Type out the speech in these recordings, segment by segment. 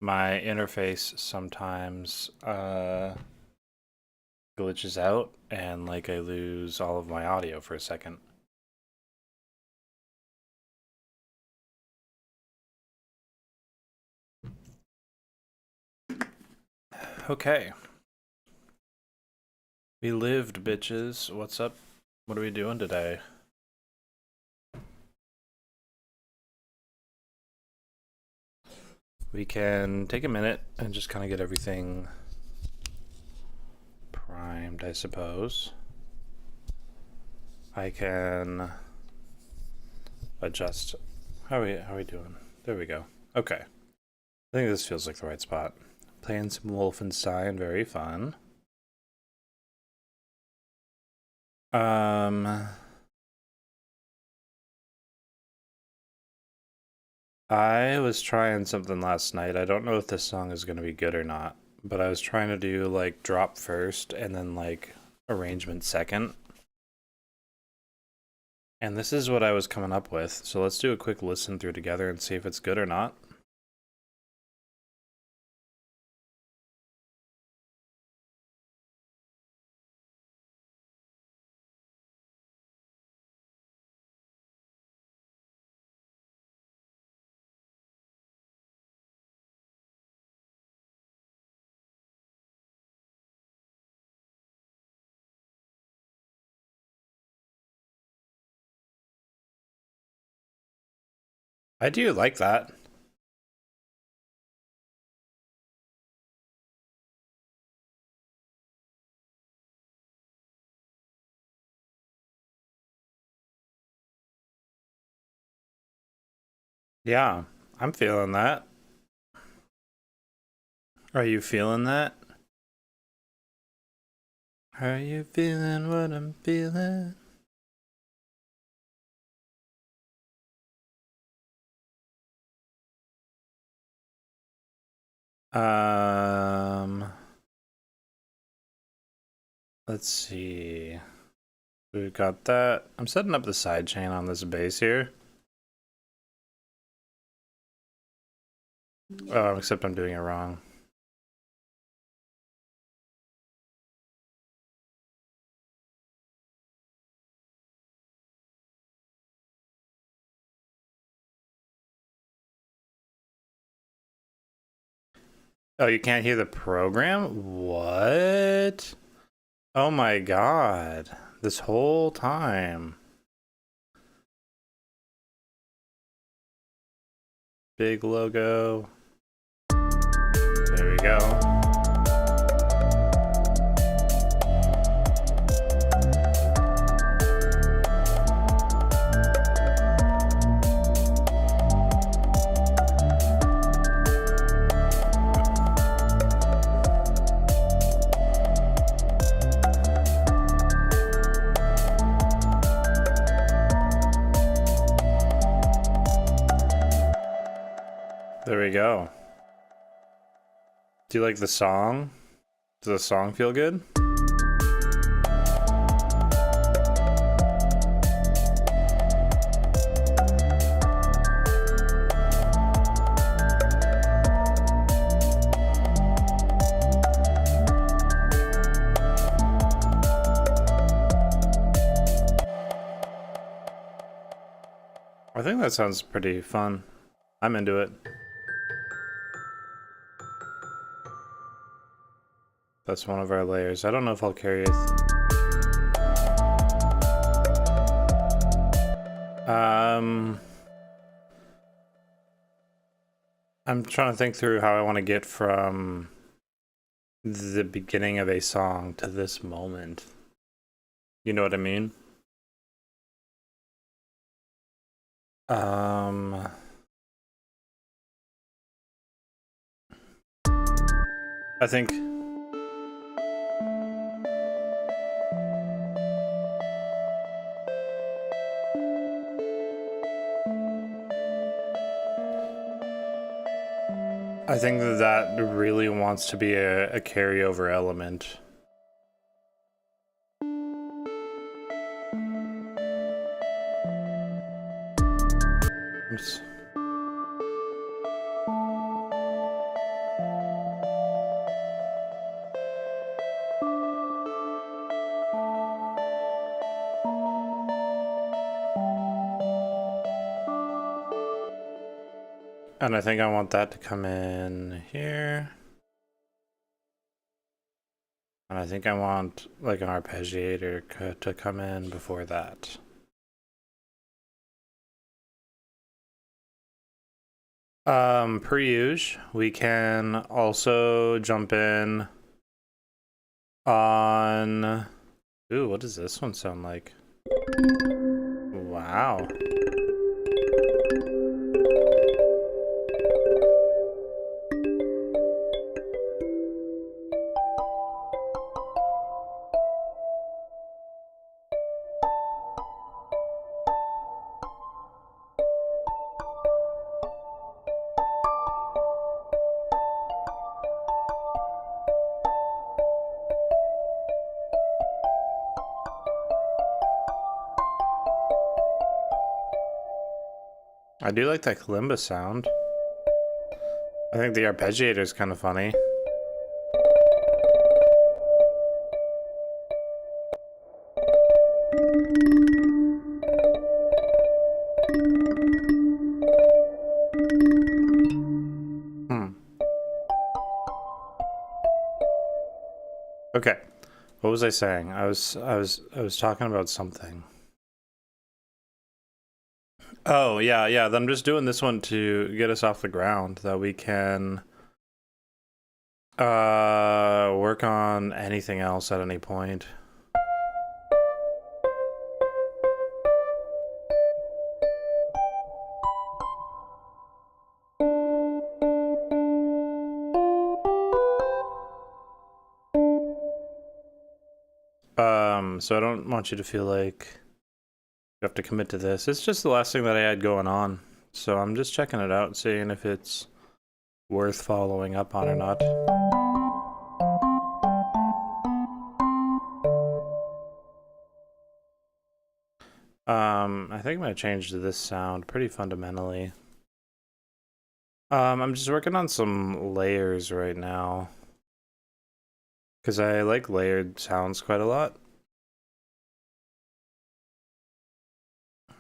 my interface sometimes glitches out and like I lose all of my audio for a second. Okay. We lived, bitches. What's up? What are we doing today? We can take a minute and just kind of get everything primed, I suppose. I can adjust. How are we doing? There we go. Okay. I think this feels like the right spot. Playing some Wolfenstein, very fun. I was trying something last night. I don't know if this song is going to be good or not, but I was trying to do like drop first and then like arrangement second. And this is what I was coming up with. So let's do a quick listen through together and see if it's good or not. I do like that. Yeah, I'm feeling that. Are you feeling that? Are you feeling what I'm feeling? Let's see. We've got that. I'm setting up the sidechain on this base here. Oh, except I'm doing it wrong. Oh, you can't hear the program? What? Oh my god. This whole time. Big logo. There we go. There we go. Do you like the song? Does the song feel good? I think that sounds pretty fun. I'm into it. That's one of our layers. I don't know if I'll carry it. I'm trying to think through how I want to get from the beginning of a song to this moment. You know what I mean? I think that really wants to be a carryover element. Oops. And I think I want that to come in here. And I think I want like an arpeggiator to come in before that. Per usual, we can also jump in on... Ooh, what does this one sound like? Wow. I do like that kalimba sound. I think the arpeggiator is kind of funny. Okay. What was I saying? I was talking about something. Oh, yeah. Then I'm just doing this one to get us off the ground that we can work on anything else at any point. So I don't want you to feel like you have to commit to this. It's just the last thing that I had going on. So I'm just checking it out, seeing if it's worth following up on or not. I think I'm gonna change to this sound pretty fundamentally. I'm just working on some layers right now, because I like layered sounds quite a lot.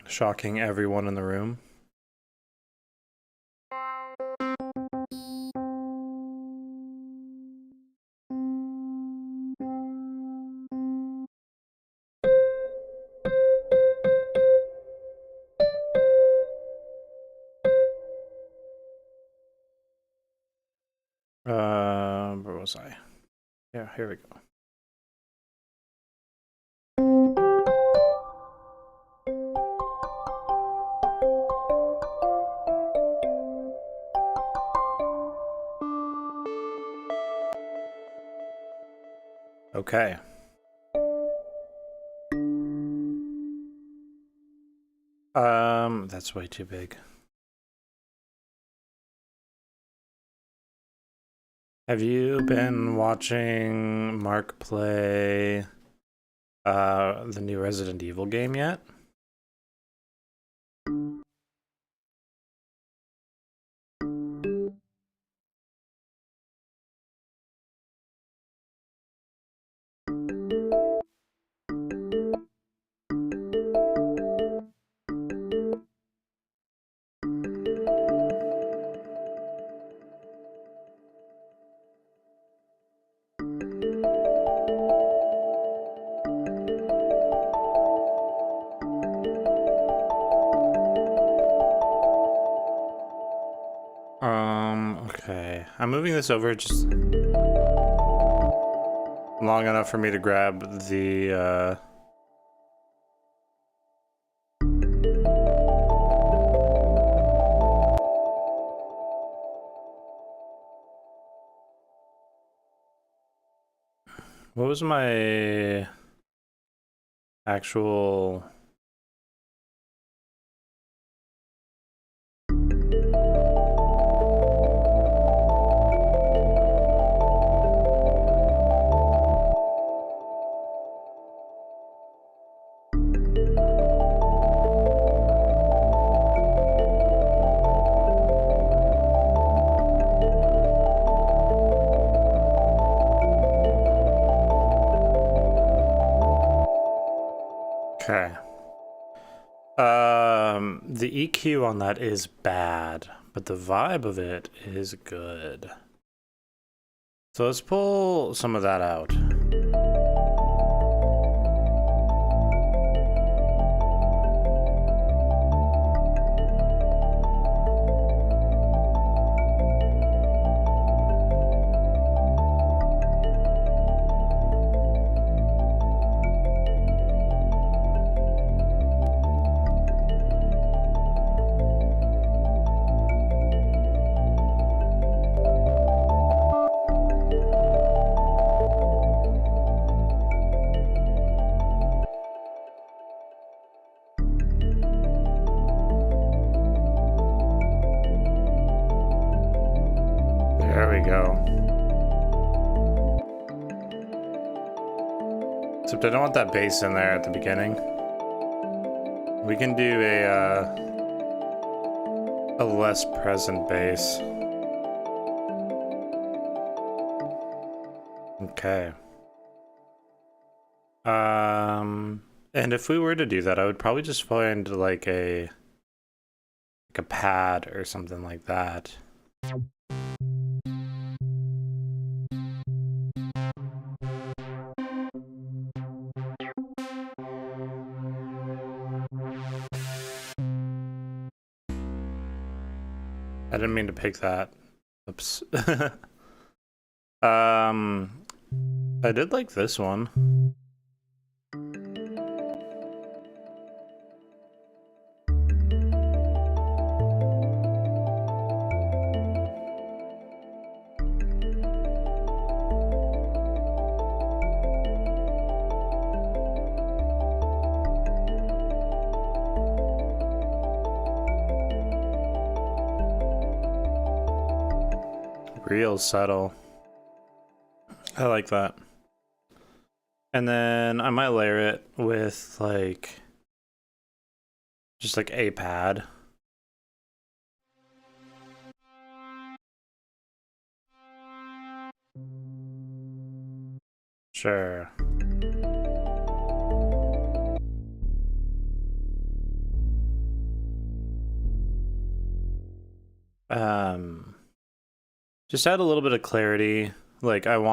Shocking everyone in the room. Where was I? Yeah, here we go. Okay. That's way too big. Have you been watching Mark play the new Resident Evil game yet? Okay. I'm moving this over just long enough for me to grab the, what was my actual... Okay. The EQ on that is bad, but the vibe of it is good. So let's pull some of that out. There we go. Except I don't want that bass in there at the beginning. We can do a less present bass. Okay. And if we were to do that, I would probably just find like a pad or something like that. I didn't mean to pick that. Oops. I did like this one. Real subtle. I like that. And then I might layer it with like just like a pad. Sure. Just add a little bit of clarity. Like I don't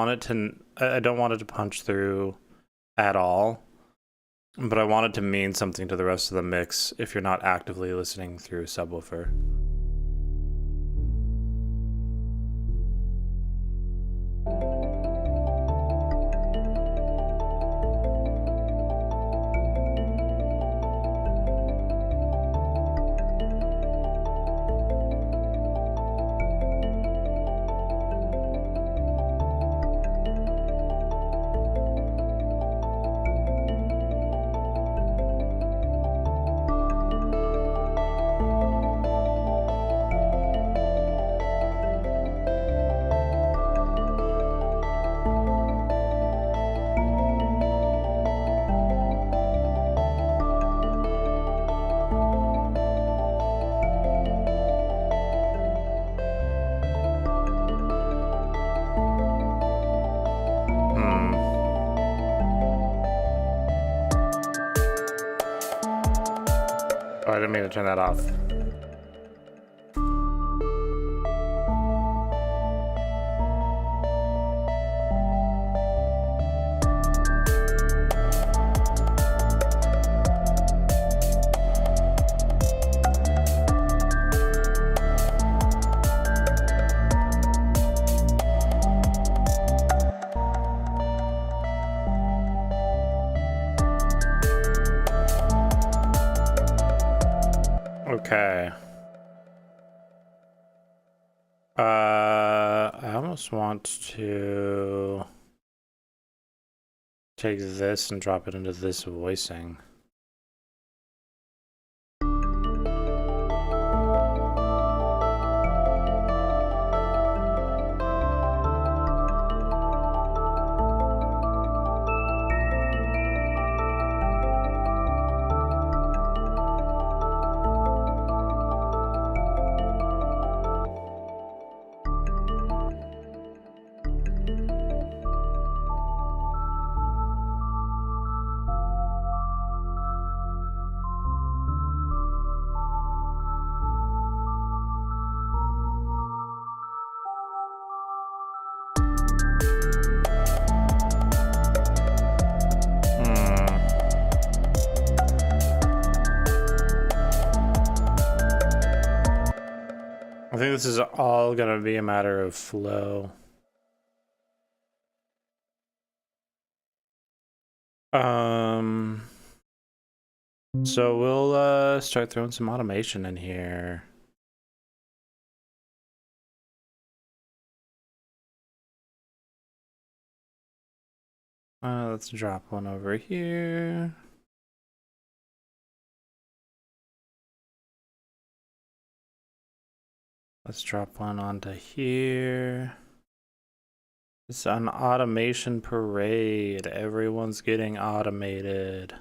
want it to punch through at all, but I want it to mean something to the rest of the mix if you're not actively listening through subwoofer. Oh, I didn't mean to turn that off. Okay. I almost want to take this and drop it into this voicing. think this is all gonna be a matter of flow. So we'll start throwing some automation in here. Let's drop one over here. Let's drop one onto here. It's an automation parade. Everyone's getting automated.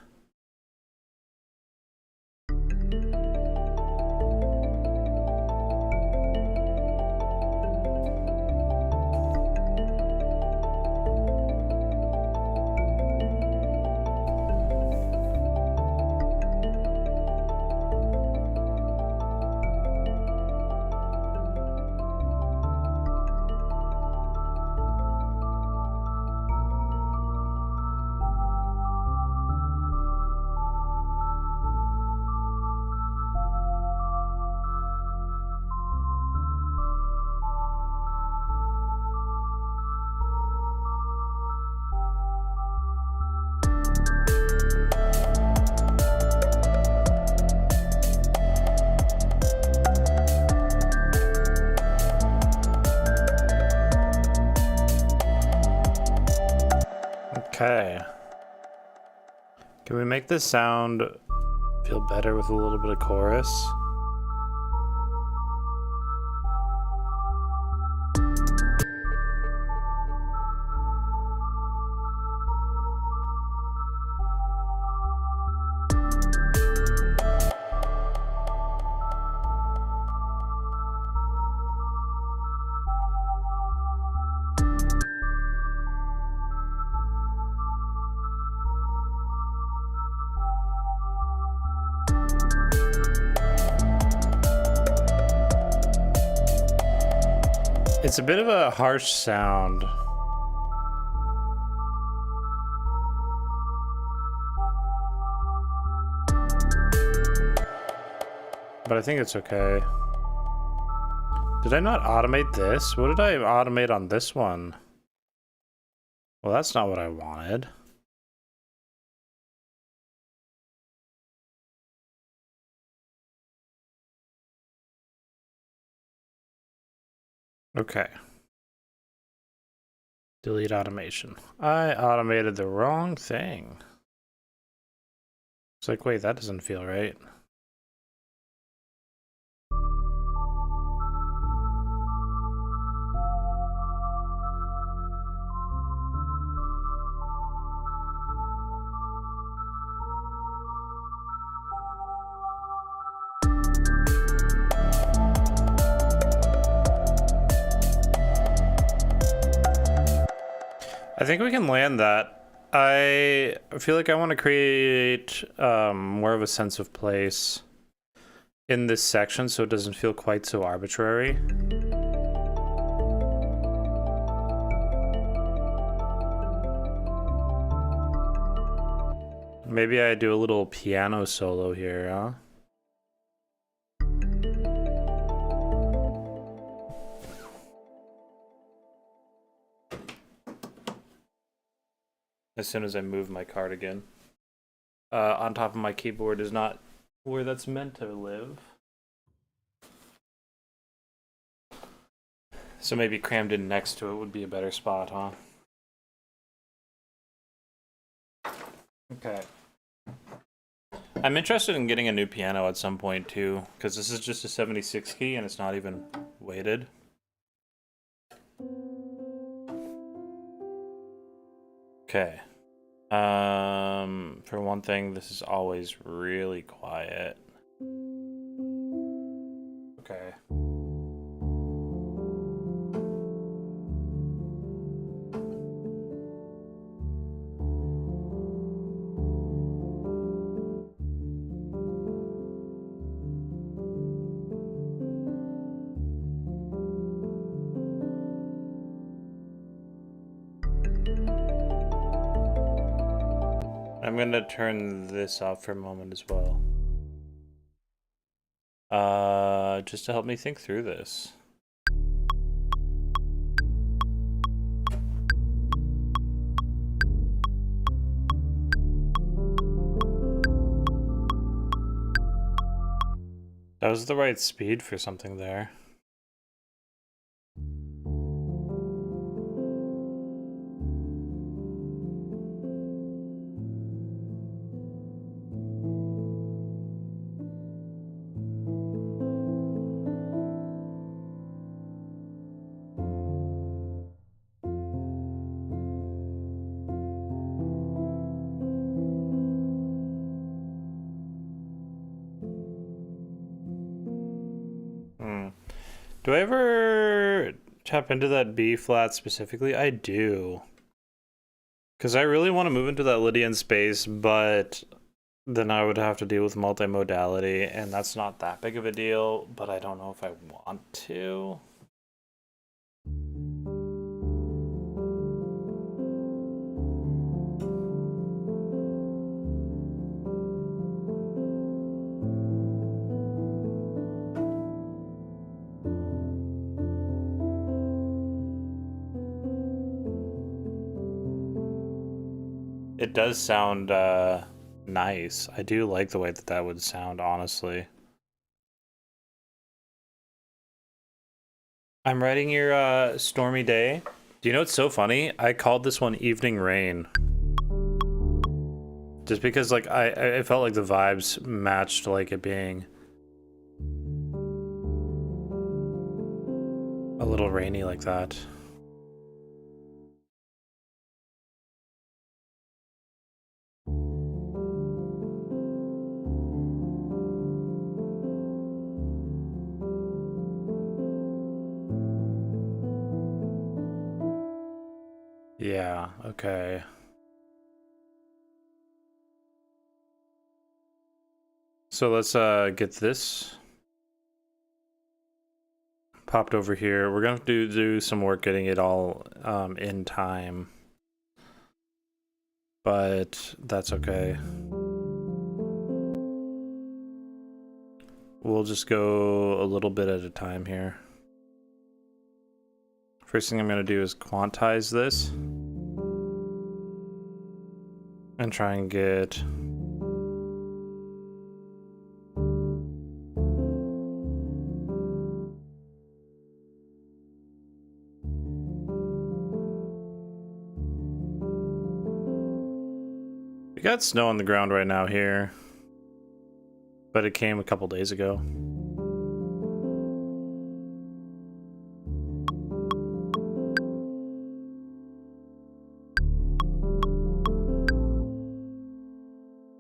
Okay. Can we make this sound feel better with a little bit of chorus? It's a bit of a harsh sound. But I think it's okay. Did I not automate this? What did I automate on this one? Well, that's not what I wanted. Okay. Delete automation. I automated the wrong thing. It's like, wait, that doesn't feel right. I think we can land that. I feel like I want to create more of a sense of place in this section so it doesn't feel quite so arbitrary. Maybe I do a little piano solo here, huh? As soon as I move my cardigan. On top of my keyboard is not where that's meant to live. So maybe crammed in next to it would be a better spot, huh? Okay. I'm interested in getting a new piano at some point too, because this is just a 76 key and it's not even weighted. Okay. For one thing, this is always really quiet. Okay. I'm gonna turn this off for a moment as well. Just to help me think through this. That was the right speed for something there. Do I ever tap into that B flat specifically? I do. Because I really want to move into that Lydian space, but then I would have to deal with multimodality, and that's not that big of a deal, but I don't know if I want to. It does sound nice. I do like the way that that would sound, honestly. I'm writing your stormy day. Do you know what's so funny? I called this one Evening Rain. Just because like I felt like the vibes matched like it being a little rainy like that. Yeah, okay. So let's get this popped over here. We're gonna do some work getting it all in time. But that's okay. We'll just go a little bit at a time here. First thing I'm gonna do is quantize this and try and get we got snow on the ground right now here, but it came a couple days ago.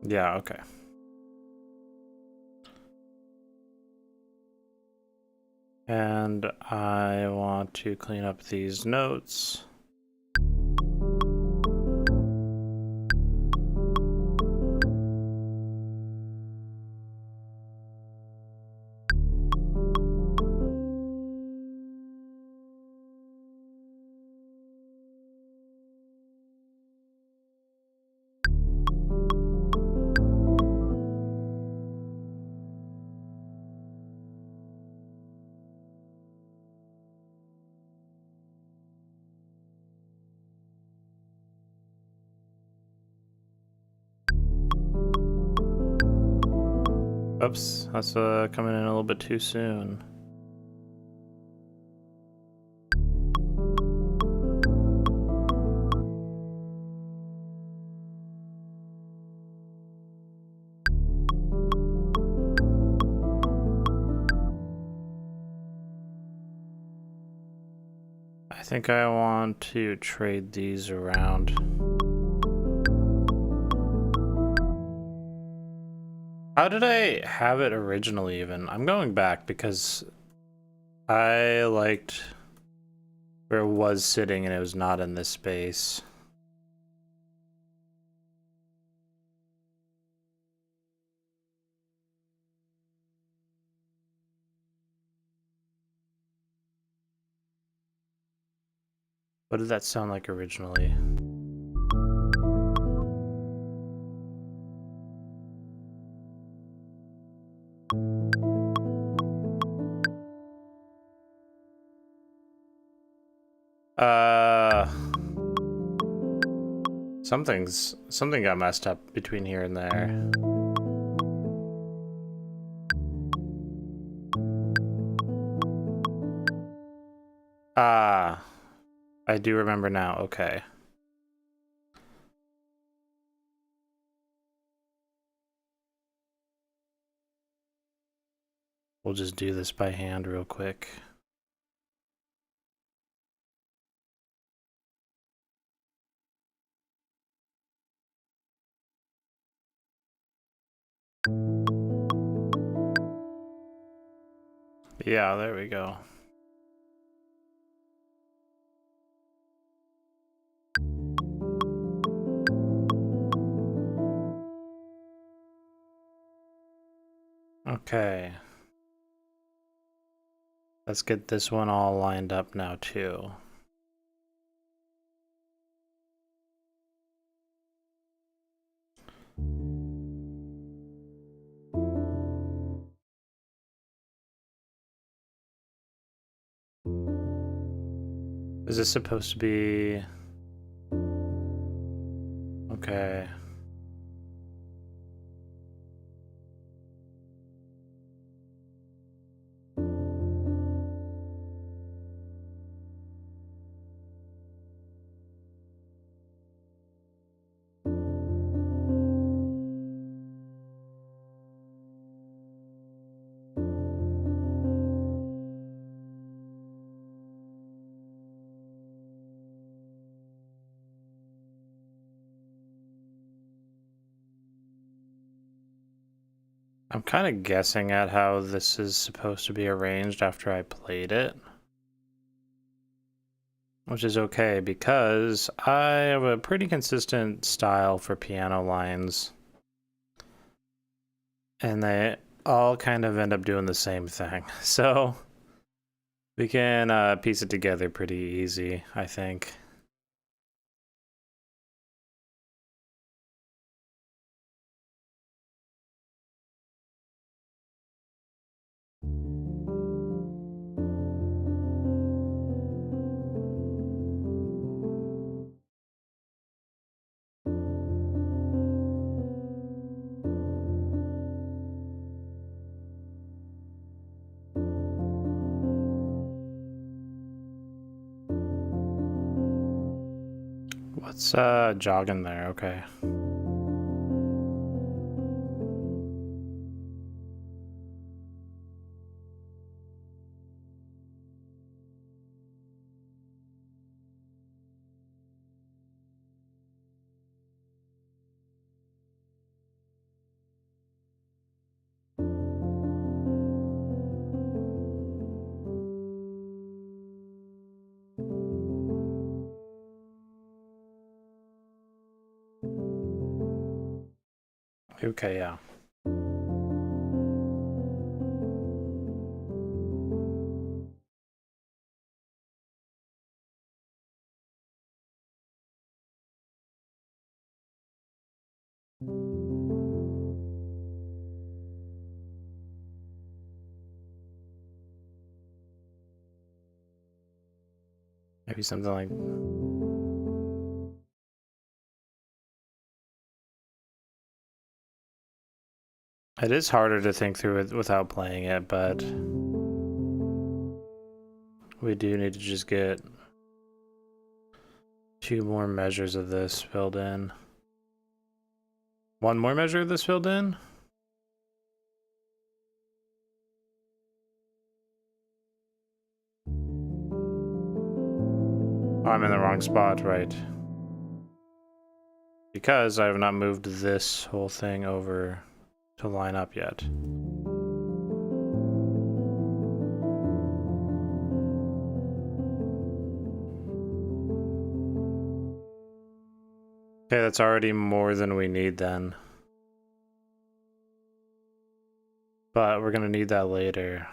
Yeah, okay. And I want to clean up these notes. Oops, that's coming in a little bit too soon. I think I want to trade these around. How did I have it originally even? I'm going back because I liked where it was sitting and it was not in this space. What did that sound like originally? Something got messed up between here and there. Ah, I do remember now. Okay. We'll just do this by hand real quick. Yeah, there we go. Okay. Let's get this one all lined up now too. Is this supposed to be... Okay. I'm kind of guessing at how this is supposed to be arranged after I played it. Which is okay because I have a pretty consistent style for piano lines. And they all kind of end up doing the same thing. So we can piece it together pretty easy, I think. What's jogging there? Okay. Okay, yeah. Maybe something like... It is harder to think through it without playing it, but we do need to just get 2 more measures of this filled in. 1 more measure of this filled in? Oh, I'm in the wrong spot, right. Because I have not moved this whole thing over to line up yet. Okay, that's already more than we need then. But we're gonna need that later.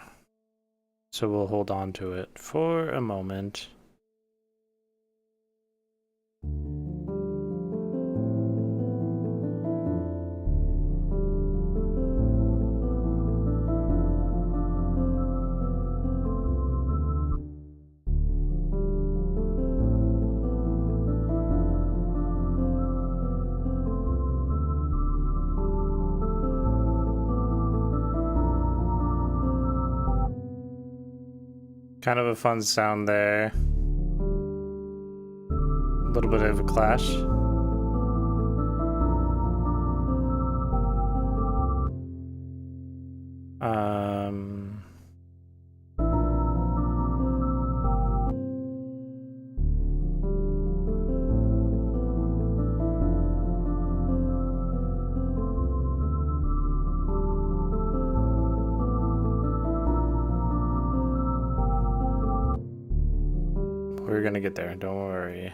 So we'll hold on to it for a moment. Kind of a fun sound there. A little bit of a clash. We're gonna get there, don't worry.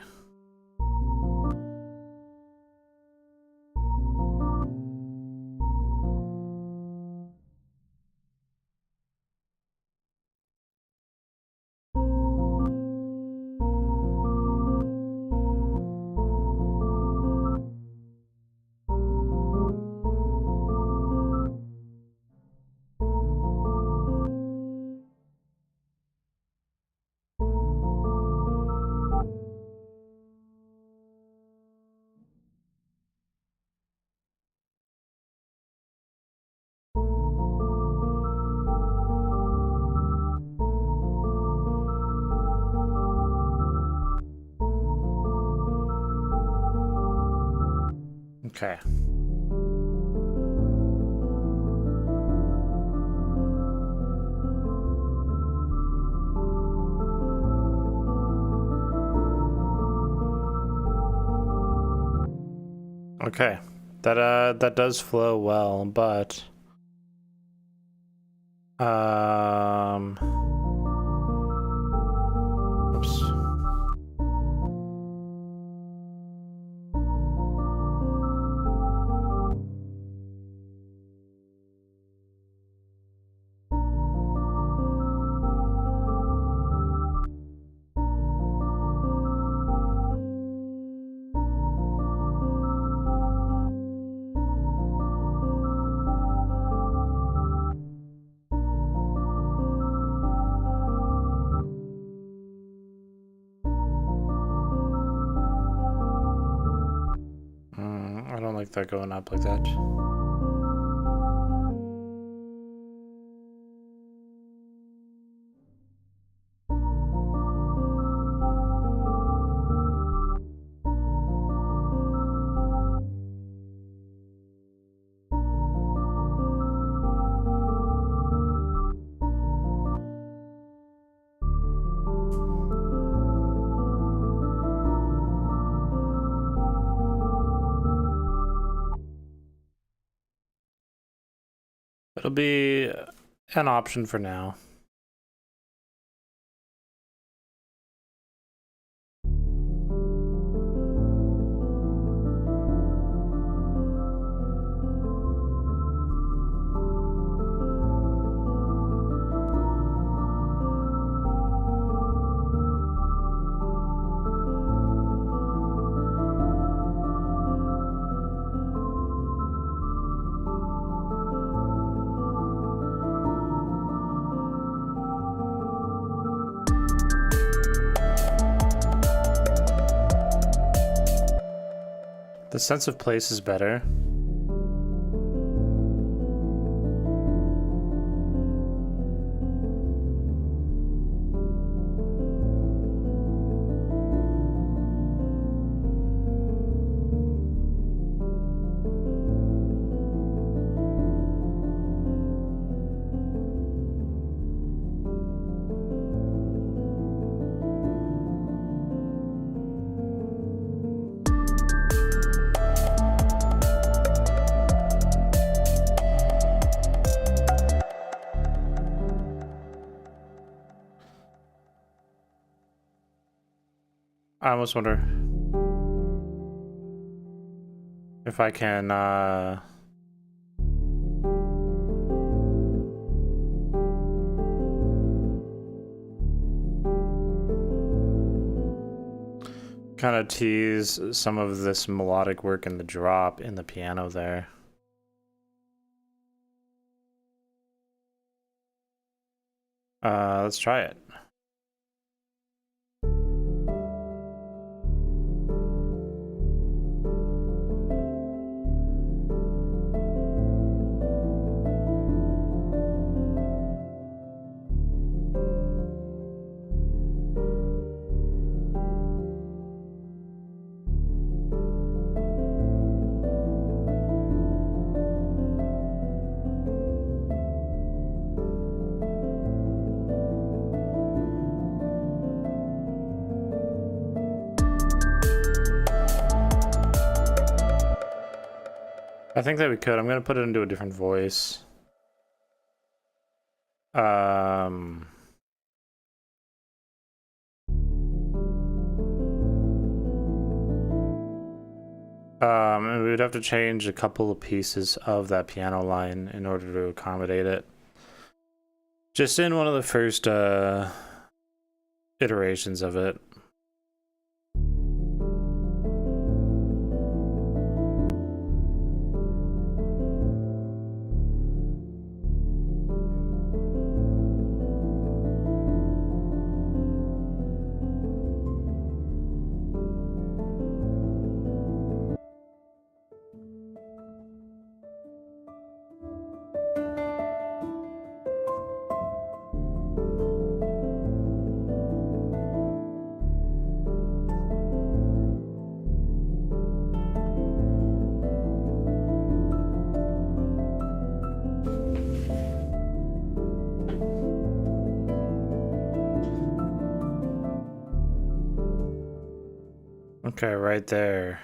Okay. Okay. That does flow well, but oops. I don't like that going up like that. It'll be an option for now. The sense of place is better. I almost wonder if I can kind of tease some of this melodic work in the drop in the piano there. Let's try it. I think that we could. I'm gonna put it into a different voice. And we would have to change a couple of pieces of that piano line in order to accommodate it. Just in one of the first iterations of it. Okay, right there.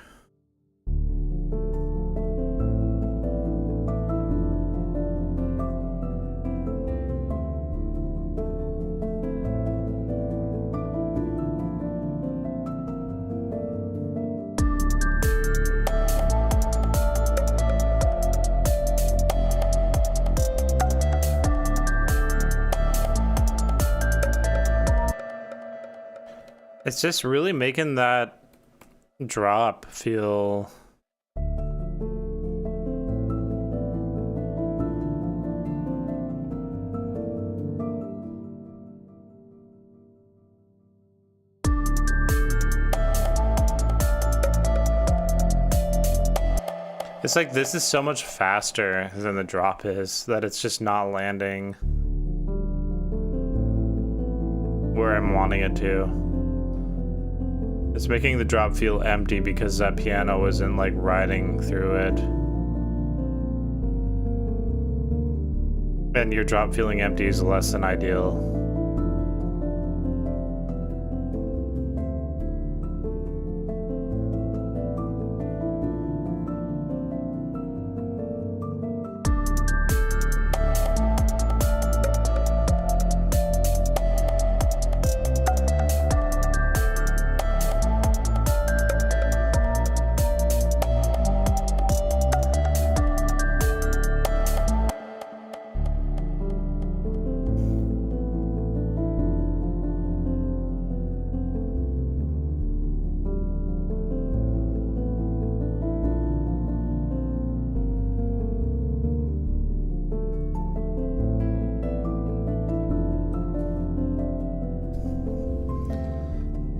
It's just really making that drop feel it's like this is so much faster than the drop is that it's just not landing where I'm wanting it to. It's making the drop feel empty because that piano isn't like riding through it. And your drop feeling empty is less than ideal.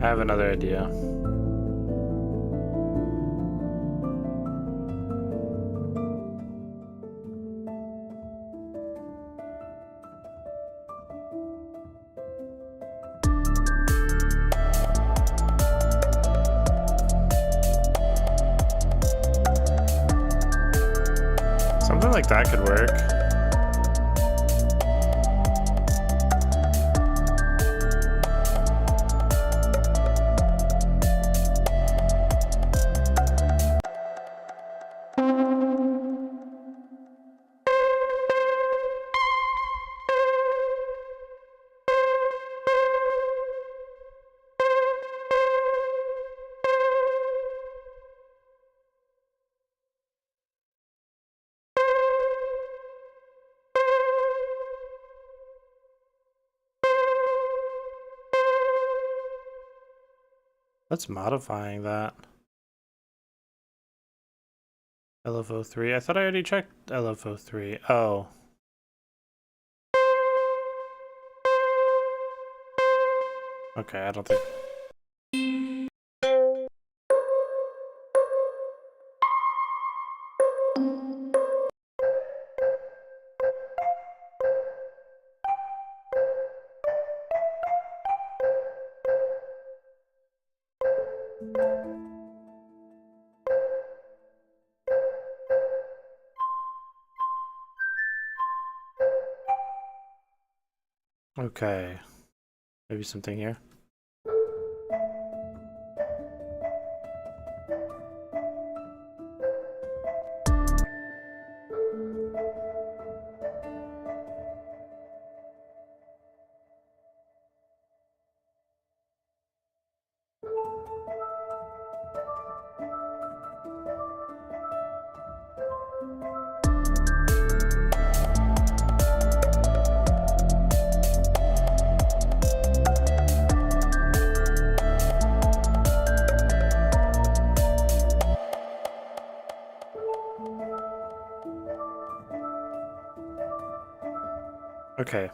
I have another idea. Something like that could work. That's modifying that. LFO3. I thought I already checked LFO3. Oh. Okay, I don't think... Okay. Maybe something here. Okay.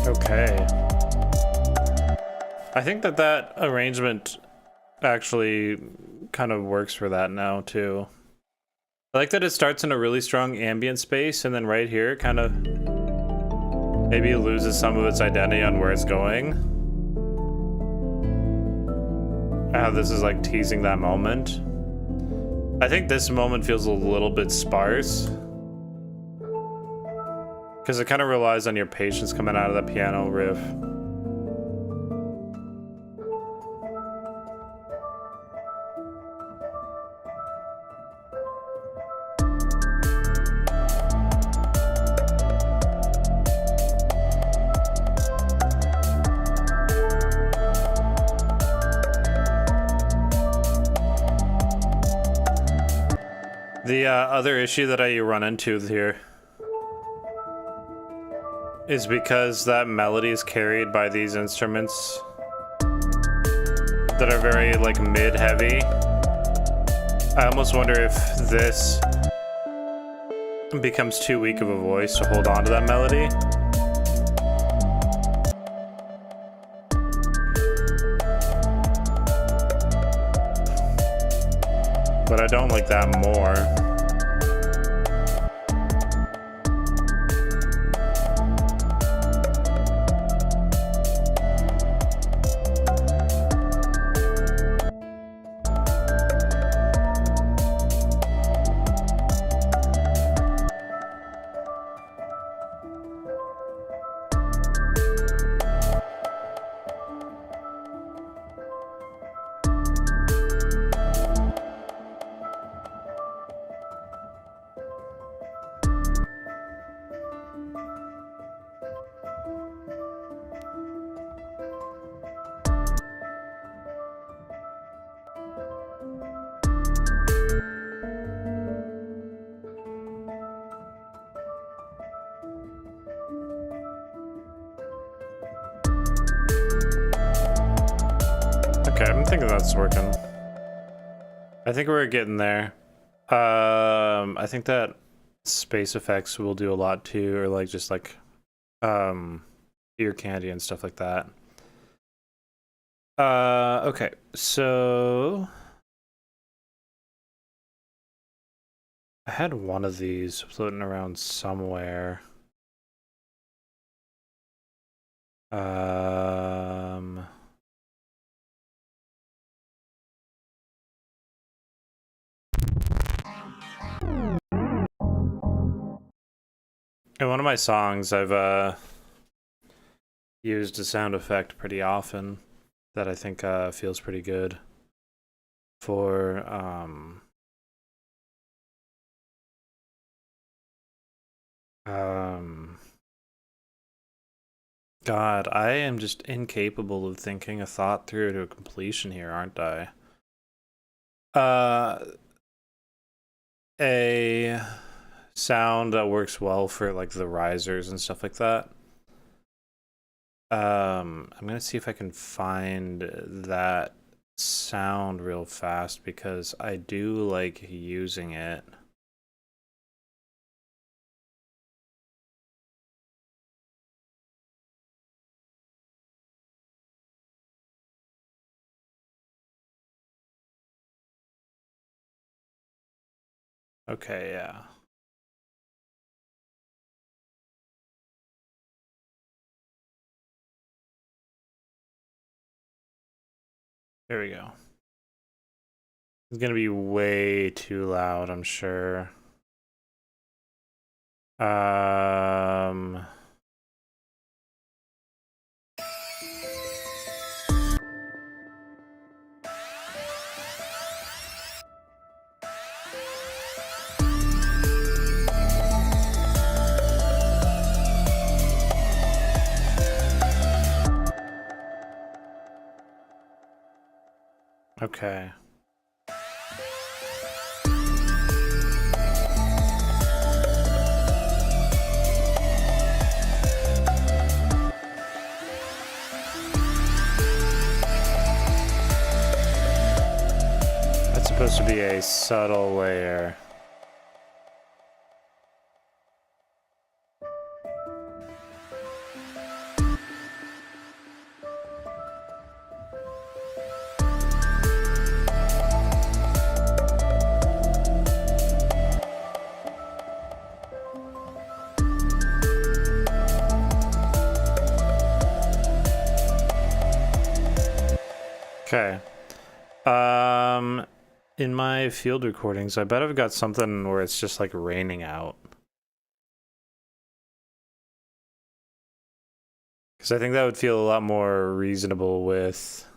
Okay. I think that arrangement actually kind of works for that now too. I like that it starts in a really strong ambient space and then right here kind of maybe loses some of its identity on where it's going. How this is like teasing that moment. I think this moment feels a little bit sparse because it kind of relies on your patience coming out of that piano riff. The other issue that I run into here is because that melody is carried by these instruments that are very like mid-heavy. I almost wonder if this becomes too weak of a voice to hold on to that melody. But I don't like that more. Okay, I'm thinking that's working. I think we're getting there. I think that space effects will do a lot too, or like just like ear candy and stuff like that. Okay, so I had one of these floating around somewhere. In one of my songs, I've used a sound effect pretty often that I think feels pretty good for God, I am just incapable of thinking a thought through to completion here, aren't I? a sound that works well for like the risers and stuff like that. I'm gonna see if I can find that sound real fast because I do like using it. Okay, yeah. There we go. It's gonna be way too loud, I'm sure. Okay. That's supposed to be a subtle layer. Okay. In my field recordings, I bet I've got something where it's just like raining out. Because I think that would feel a lot more reasonable with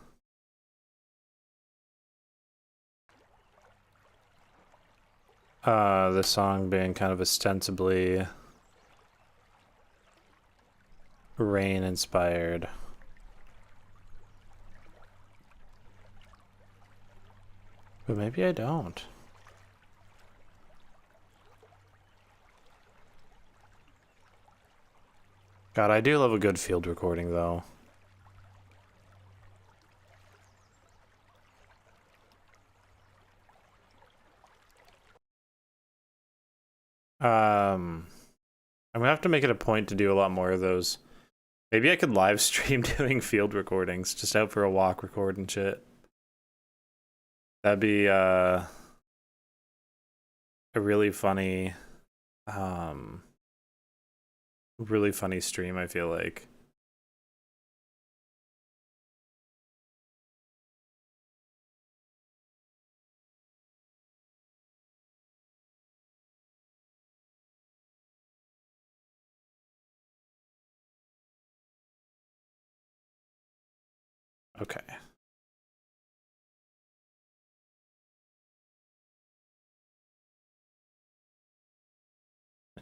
the song being kind of ostensibly rain inspired. But maybe I don't. God, I do love a good field recording, though. I'm gonna have to make it a point to do a lot more of those. Maybe I could live stream doing field recordings, just out for a walk, record and shit. That'd be a really funny stream, I feel like. Okay.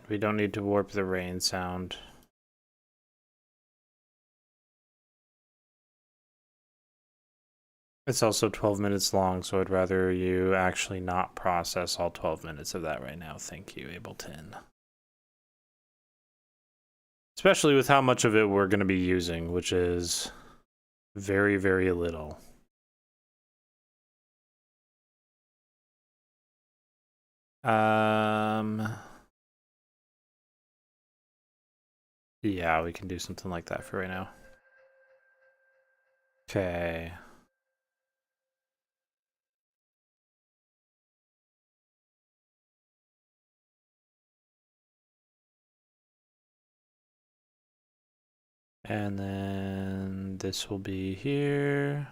We don't need to warp the rain sound. It's also 12 minutes long, so I'd rather you actually not process all 12 minutes of that right now. Thank you, Ableton. Especially with how much of it we're going to be using, which is very, very little. Yeah, we can do something like that for right now. Okay. And then this will be here.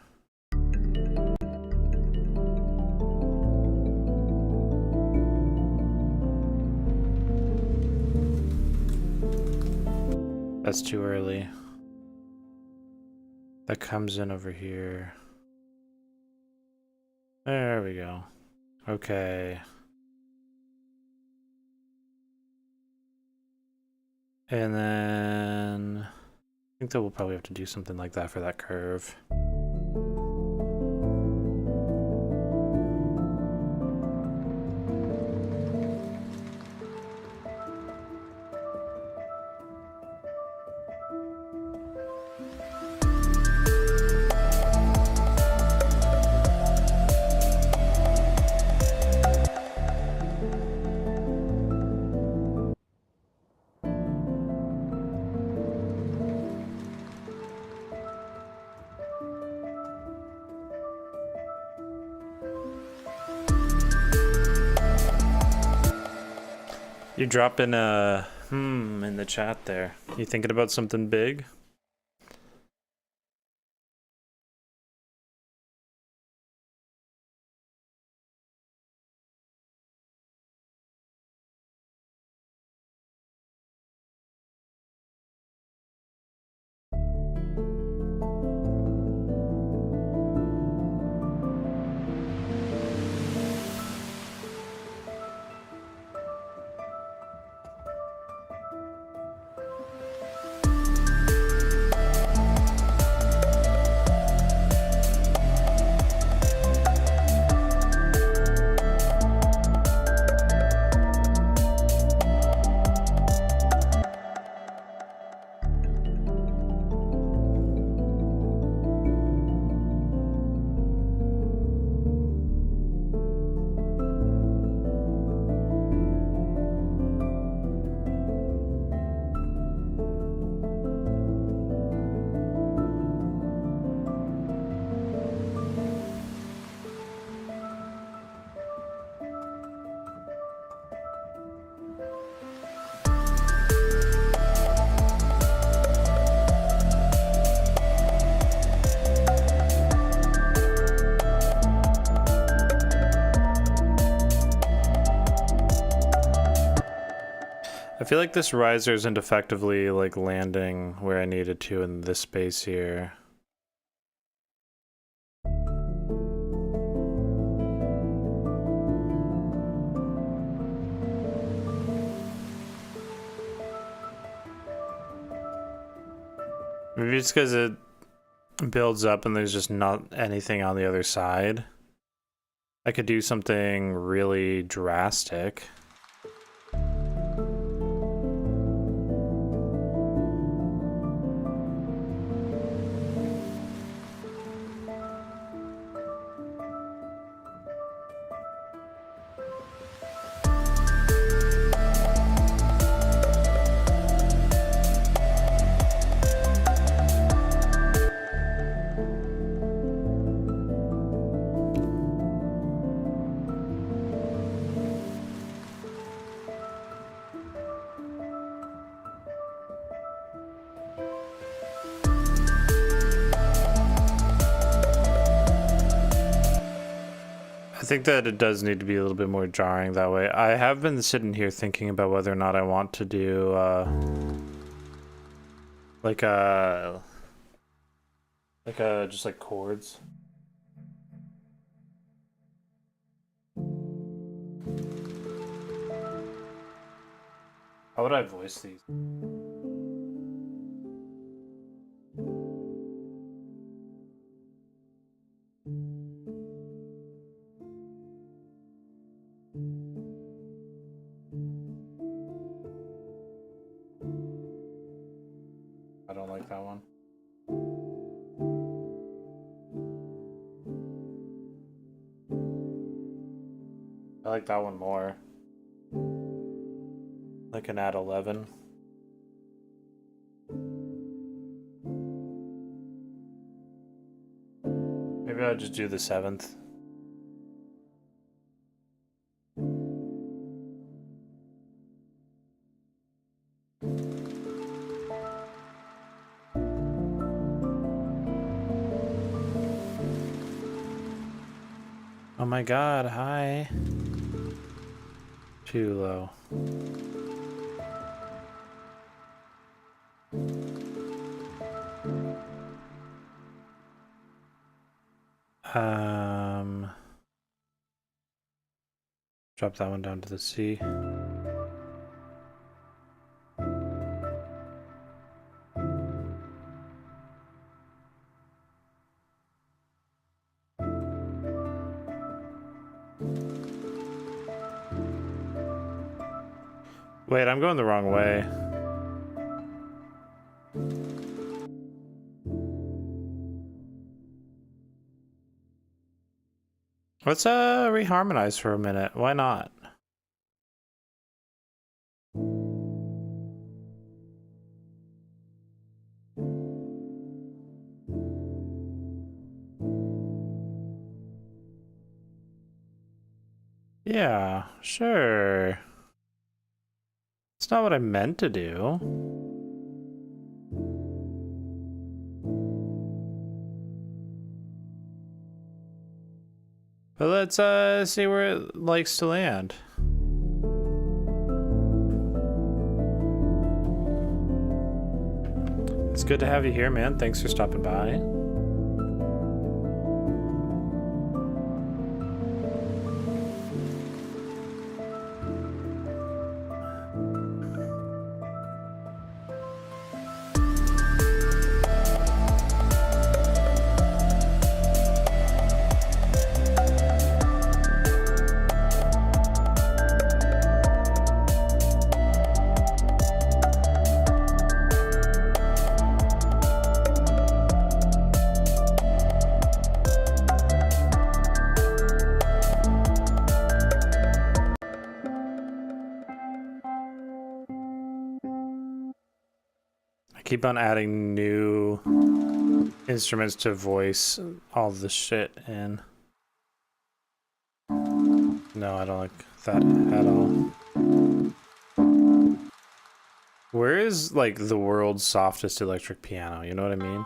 That's too early. That comes in over here. There we go. Okay. And then I think that we'll probably have to do something like that for that curve. You're dropping a in the chat there. You thinking about something big? I feel like this riser isn't effectively like landing where I needed to in this space here. Maybe it's because it builds up and there's just not anything on the other side. I could do something really drastic. I think that it does need to be a little bit more jarring that way. I have been sitting here thinking about whether or not I want to do like just like chords. How would I voice these? I don't like that one. I like that one more. I can add 11. Maybe I'll just do the 7th. Oh my god, hi. Too low. Drop that one down to the C. Wait, I'm going the wrong way. Let's reharmonize for a minute. Why not? Yeah, sure. It's not what I meant to do. But let's see where it likes to land. It's good to have you here, man. Thanks for stopping by. Keep on adding new instruments to voice all this shit in. No, I don't like that at all. Where is like the world's softest electric piano? You know what I mean?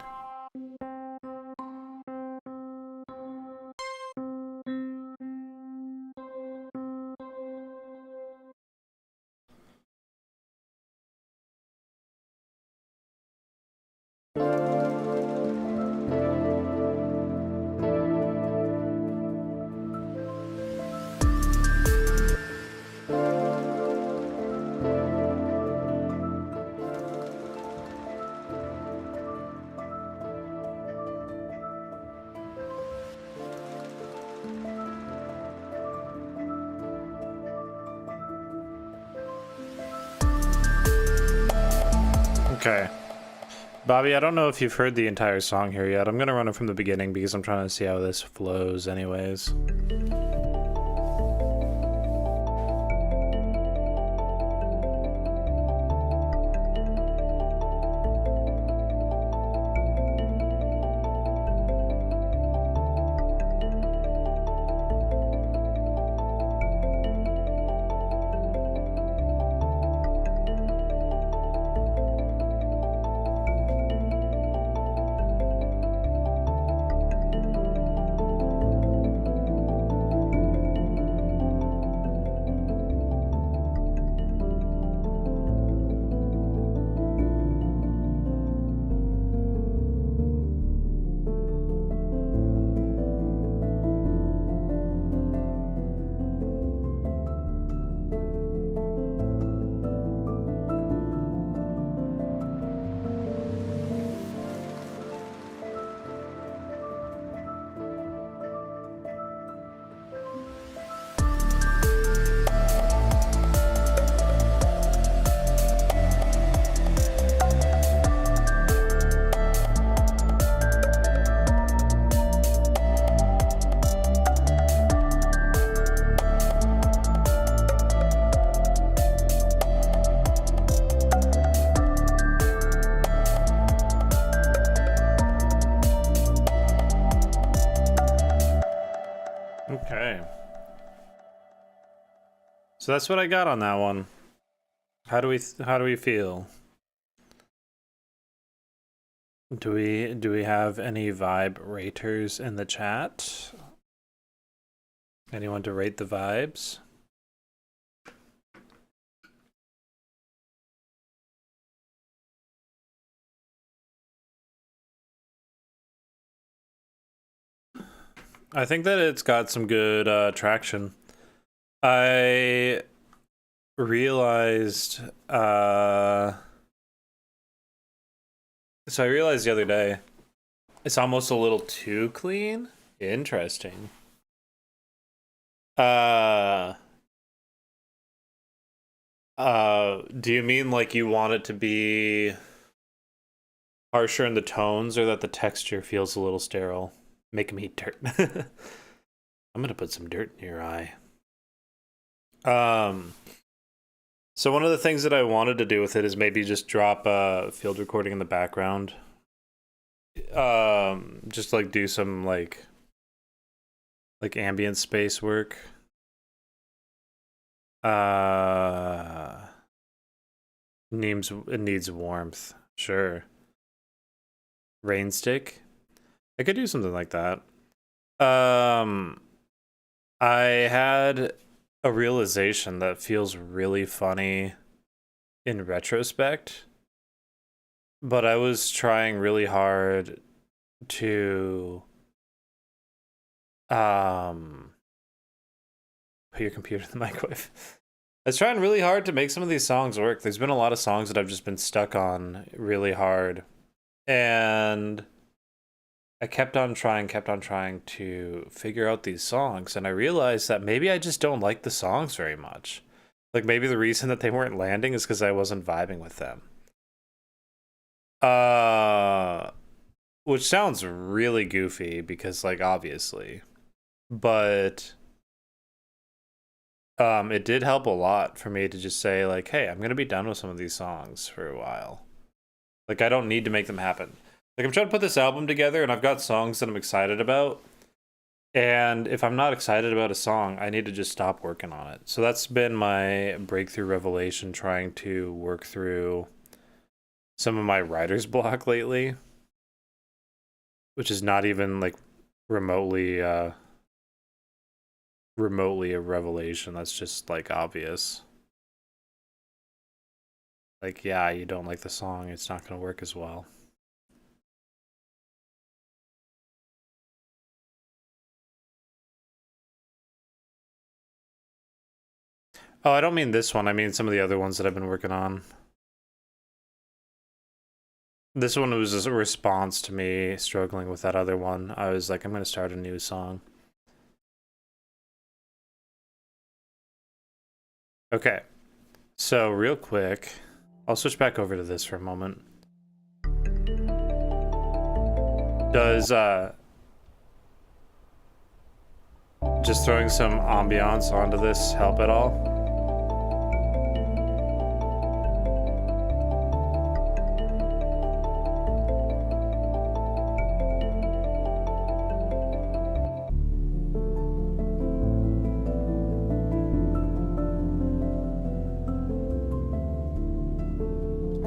Okay. Bobby, I don't know if you've heard the entire song here yet. I'm gonna run it from the beginning because I'm trying to see how this flows anyways. Okay. So that's what I got on that one. How do we feel? Do we have any vibe raters in the chat? Anyone to rate the vibes? I think that it's got some good traction. I realized so I realized the other day it's almost a little too clean. Interesting. Do you mean like you want it to be harsher in the tones, or that the texture feels a little sterile? Make him eat dirt. I'm gonna put some dirt in your eye. So one of the things that I wanted to do with it is maybe just drop a field recording in the background. Just like do some like ambient space work. It needs warmth. Sure. Rain stick. I could do something like that. Um, I had a realization that feels really funny in retrospect, but I was trying really hard to put your computer in the microwave. I was trying really hard to make some of these songs work. There's been a lot of songs that I've just been stuck on really hard. And I kept on trying to figure out these songs. And I realized that maybe I just don't like the songs very much. Like maybe the reason that they weren't landing is because I wasn't vibing with them. Which sounds really goofy because, like, obviously. But it did help a lot for me to just say, like, hey, I'm gonna be done with some of these songs for a while. Like, I don't need to make them happen. Like, I'm trying to put this album together, and I've got songs that I'm excited about. And if I'm not excited about a song, I need to just stop working on it. So that's been my breakthrough revelation, trying to work through some of my writer's block lately, which is not even like remotely a revelation. That's just like obvious. Like, yeah, you don't like the song, it's not going to work as well. Oh, I don't mean this one. I mean some of the other ones that I've been working on. This one was a response to me struggling with that other one. I was like, I'm going to start a new song. Okay. So, real quick, I'll switch back over to this for a moment. Does just throwing some ambiance onto this help at all?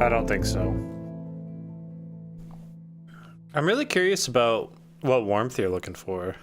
I don't think so. I'm really curious about what warmth you're looking for.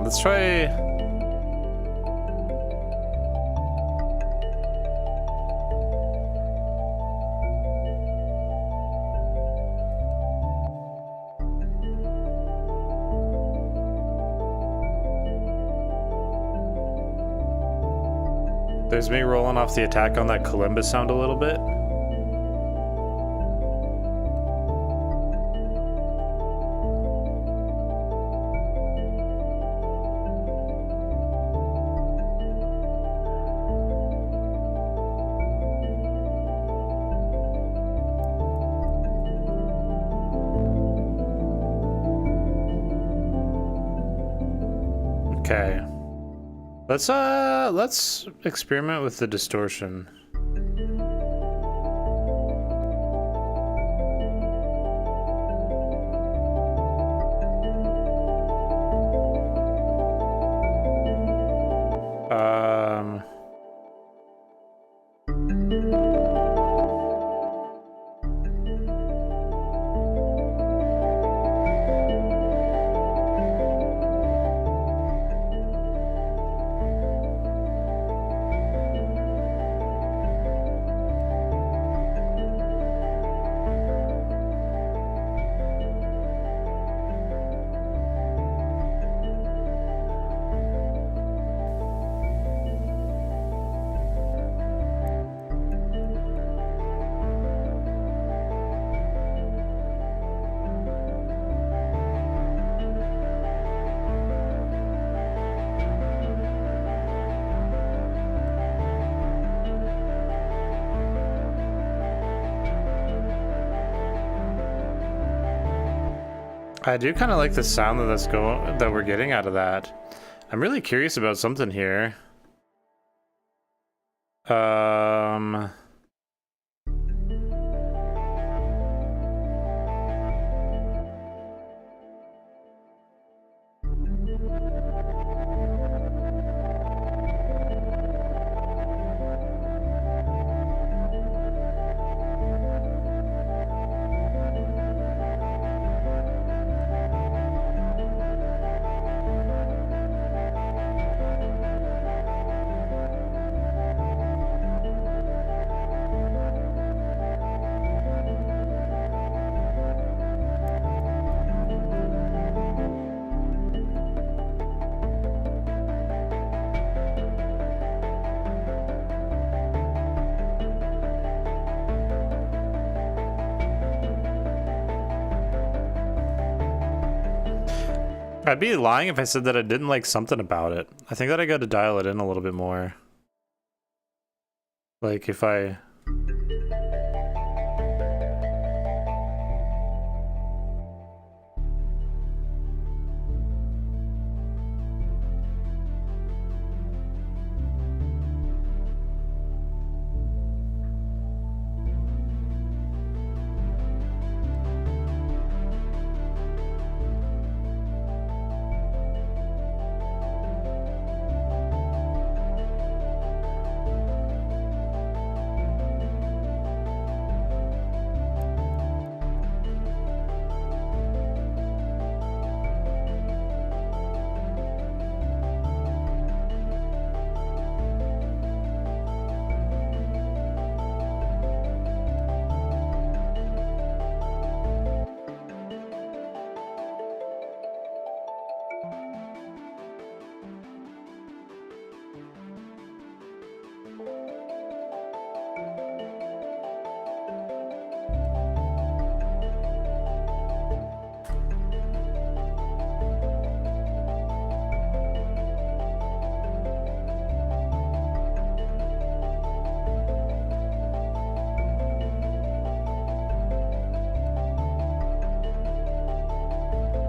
Let's try. There's me rolling off the attack on that kalimba sound a little bit. Okay. Let's experiment with the distortion. I do kind of like the sound that we're getting out of that. I'm really curious about something here. I'd be lying if I said that I didn't like something about it. I think that I got to dial it in a little bit more. Like if I...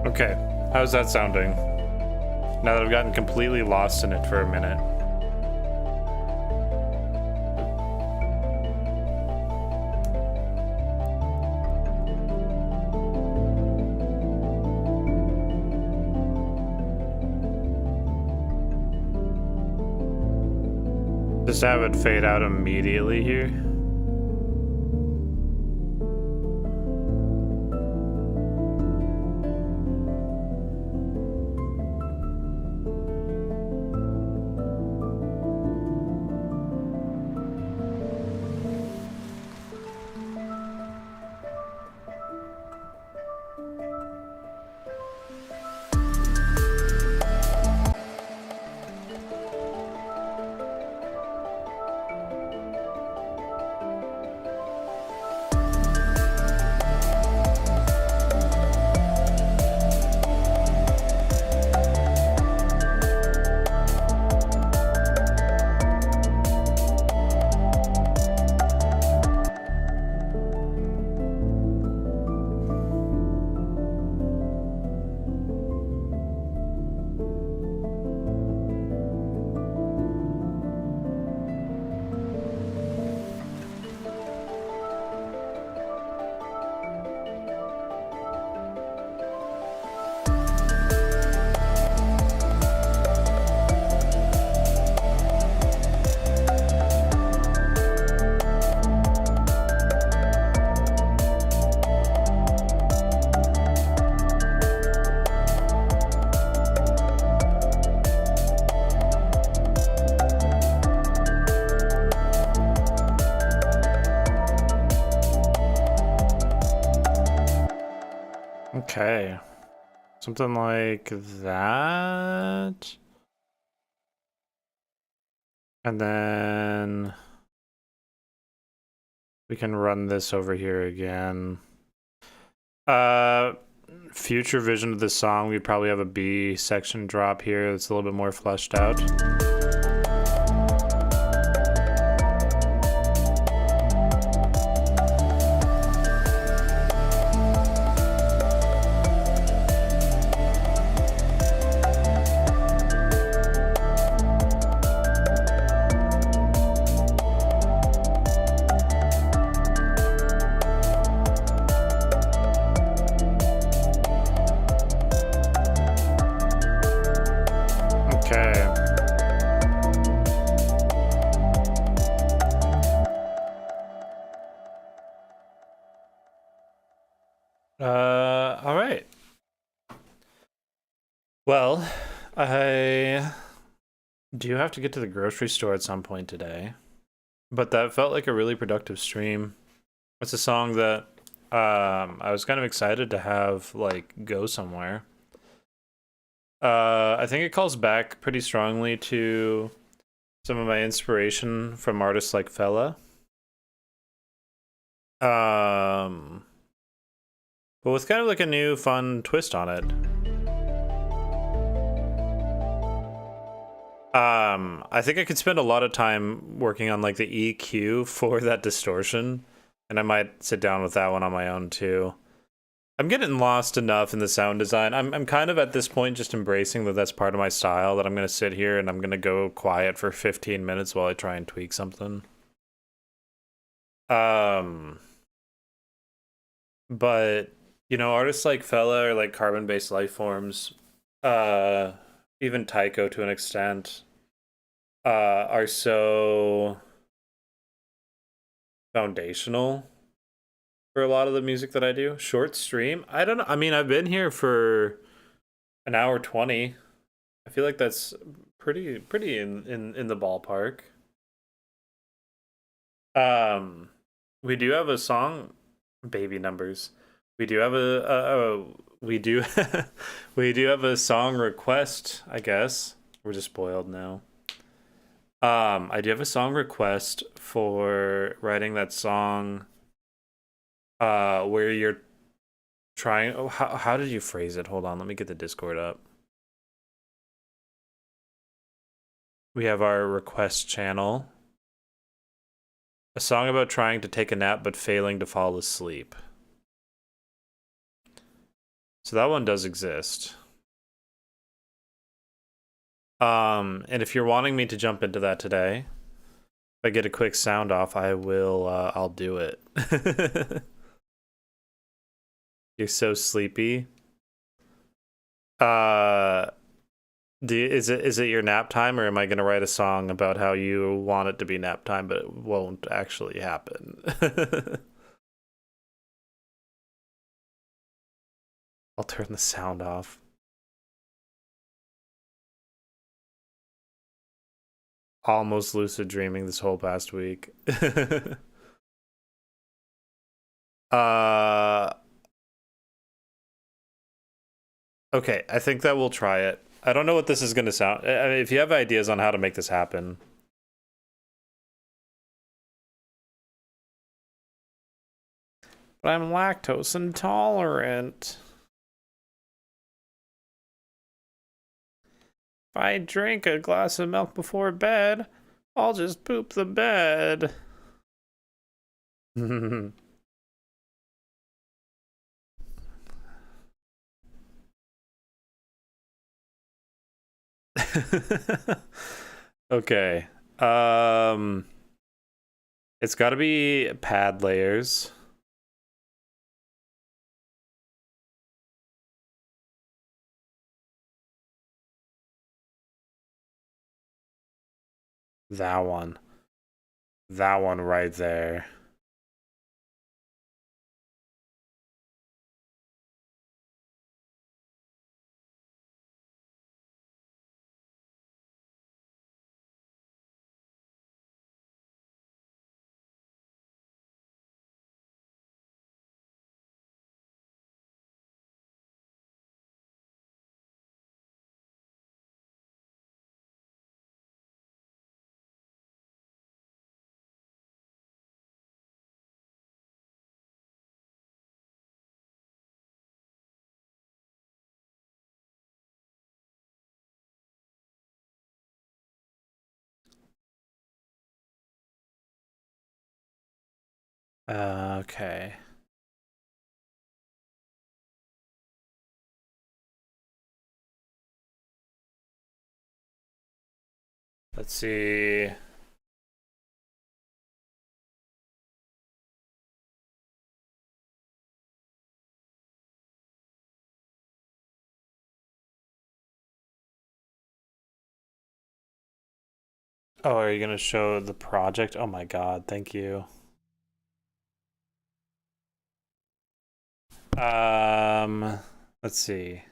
Okay, how's that sounding? Now that I've gotten completely lost in it for a minute. Just have it fade out immediately here. Okay. Something like that. And then we can run this over here again. Future vision of this song, we'd probably have a B section drop here that's a little bit more fleshed out. All right. Well, I do have to get to the grocery store at some point today, but that felt like a really productive stream. It's a song that I was kind of excited to have like go somewhere. I think it calls back pretty strongly to some of my inspiration from artists like Fela. Um, but with kind of like a new fun twist on it. I think I could spend a lot of time working on like the EQ for that distortion, and I might sit down with that one on my own too. I'm getting lost enough in the sound design. I'm kind of at this point just embracing that that's part of my style, that I'm going to sit here and I'm going to go quiet for 15 minutes while I try and tweak something. Um, but you know, artists like Fela or like Carbon-Based Life Forms, uh, even Tycho to an extent, are so foundational for a lot of the music that I do. Short stream, I don't know. I mean, I've been here for an hour 20. I feel like that's pretty in the ballpark. Um, we do have a song, Baby Numbers. We do have we do we do have a song request, I guess. We're just spoiled now. I do have a song request for writing that song where you're trying, oh, how did you phrase it? Hold on, let me get the Discord up. We have our request channel. A song about trying to take a nap but failing to fall asleep. So that one does exist. And if you're wanting me to jump into that today, if I get a quick sound off, I will, I'll do it. You're so sleepy. Is it your nap time, or am I gonna write a song about how you want it to be nap time, but it won't actually happen? I'll turn the sound off. Almost lucid dreaming this whole past week. uh okay, I think that we'll try it. I don't know what this is gonna sound. I mean, if you have ideas on how to make this happen. But I'm lactose intolerant. If I drink a glass of milk before bed, I'll just poop the bed. Okay. It's got to be pad layers. That one. That one right there. Okay. Let's see. Oh, are you gonna show the project? Oh my god, thank you. Let's see.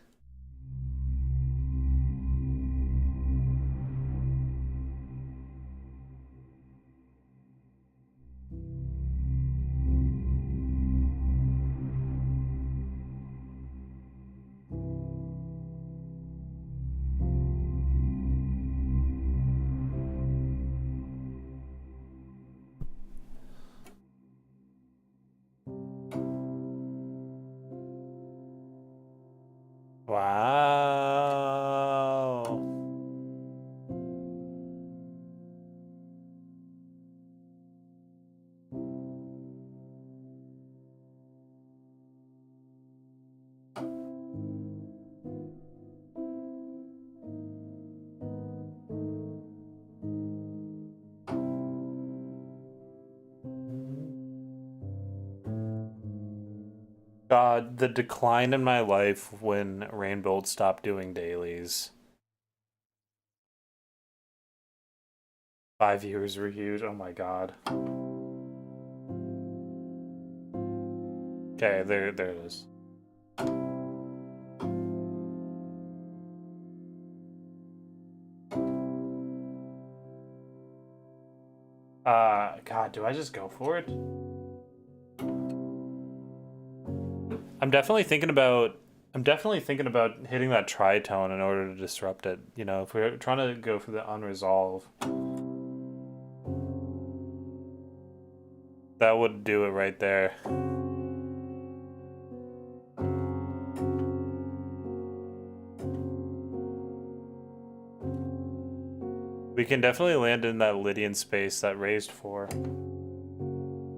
Wow. God, the decline in my life when Rainbow stopped doing dailies. 5 viewers were huge. Oh my god. Okay, there it is. God, do I just go for it? I'm definitely thinking about hitting that tritone in order to disrupt it. You know, if we're trying to go for the unresolve, that would do it right there. We can definitely land in that Lydian space that raised 4.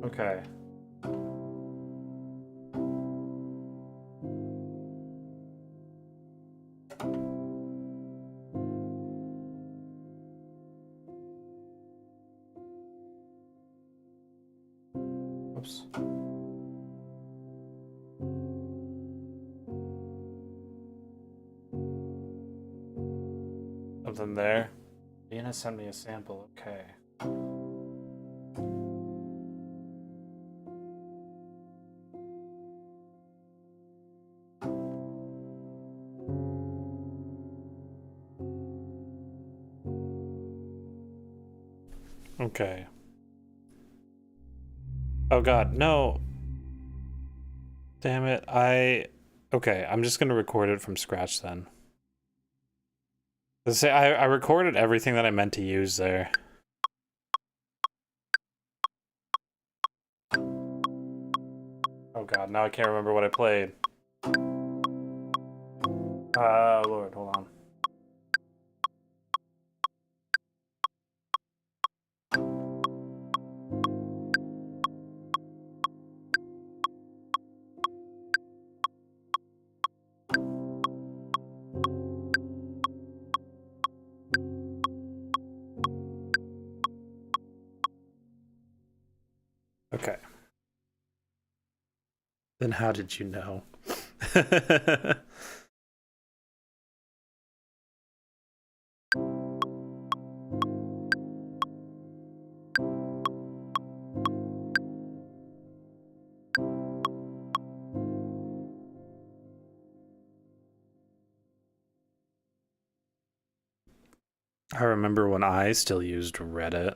Okay. Oops. Something there. Dina sent me a sample. Okay. Okay. Oh god, no. Damn it. Okay, I'm just gonna record it from scratch then. Let's say I recorded everything that I meant to use there. Oh god, now I can't remember what I played. Lord, hold on. Okay. Then how did you know? I remember when I still used Reddit.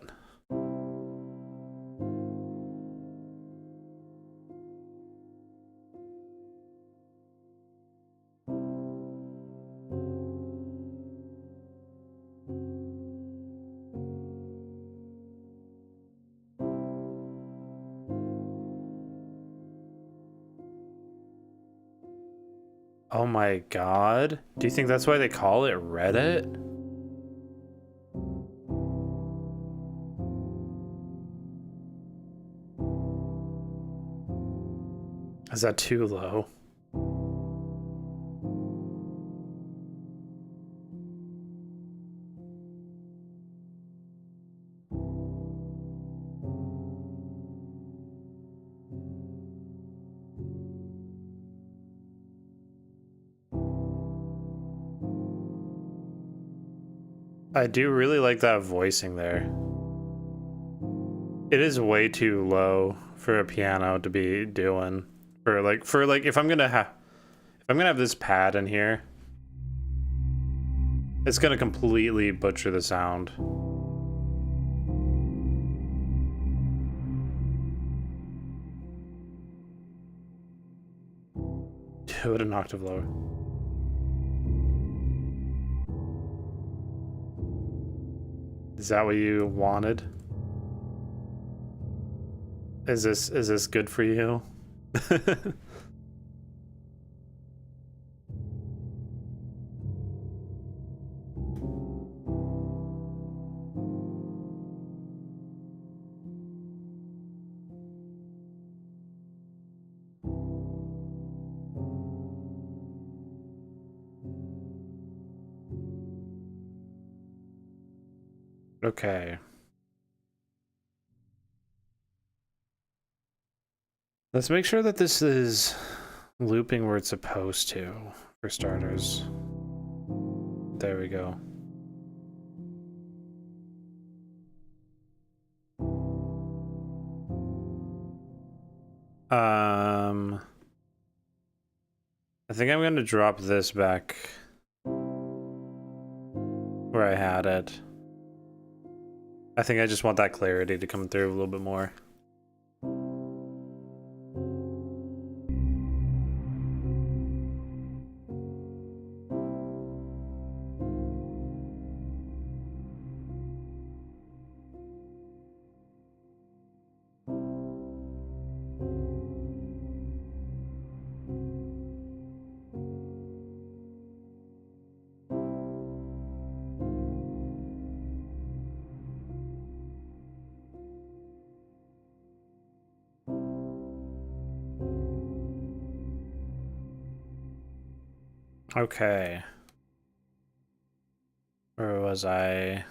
Oh my god. Do you think that's why they call it Reddit? Is that too low? I do really like that voicing there. It is way too low for a piano to be doing. For like if I'm gonna have this pad in here, it's gonna completely butcher the sound. Do it an octave lower. Is that what you wanted? Is this good for you? Okay. Let's make sure that this is looping where it's supposed to, for starters. There we go. I think I'm going to drop this back where I had it. I think I just want that clarity to come through a little bit more. Okay. Where was I?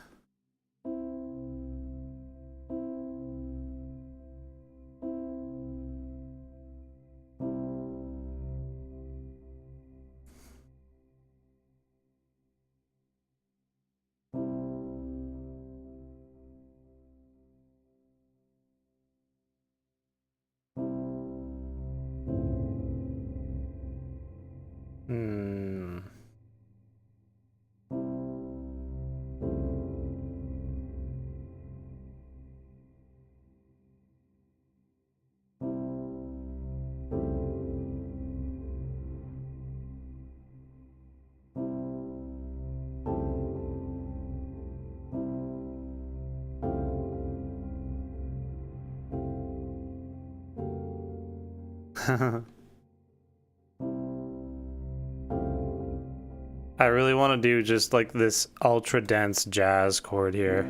I really want to do just like this ultra dense jazz chord here.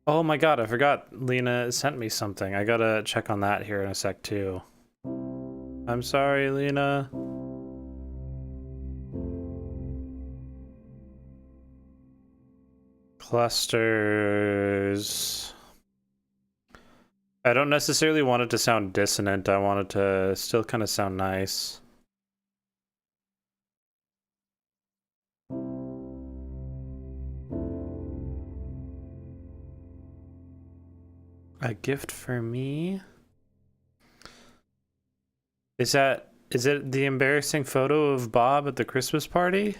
Oh my god, I forgot Lena sent me something. I gotta check on that here in a sec too. I'm sorry, Lena. Clusters. I don't necessarily want it to sound dissonant. I want it to still kind of sound nice. A gift for me? Is it the embarrassing photo of Bob at the Christmas party?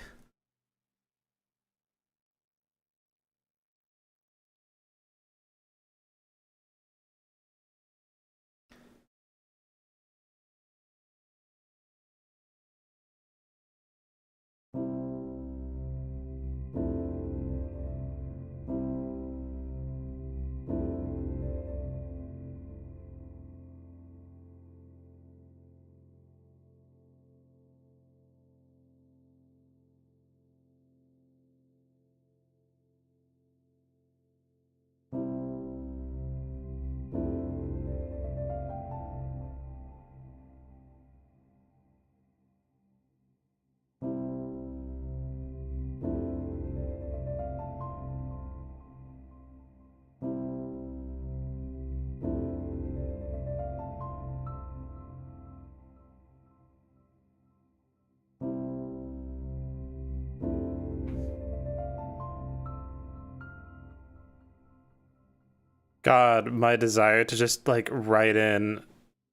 God, my desire to just like write in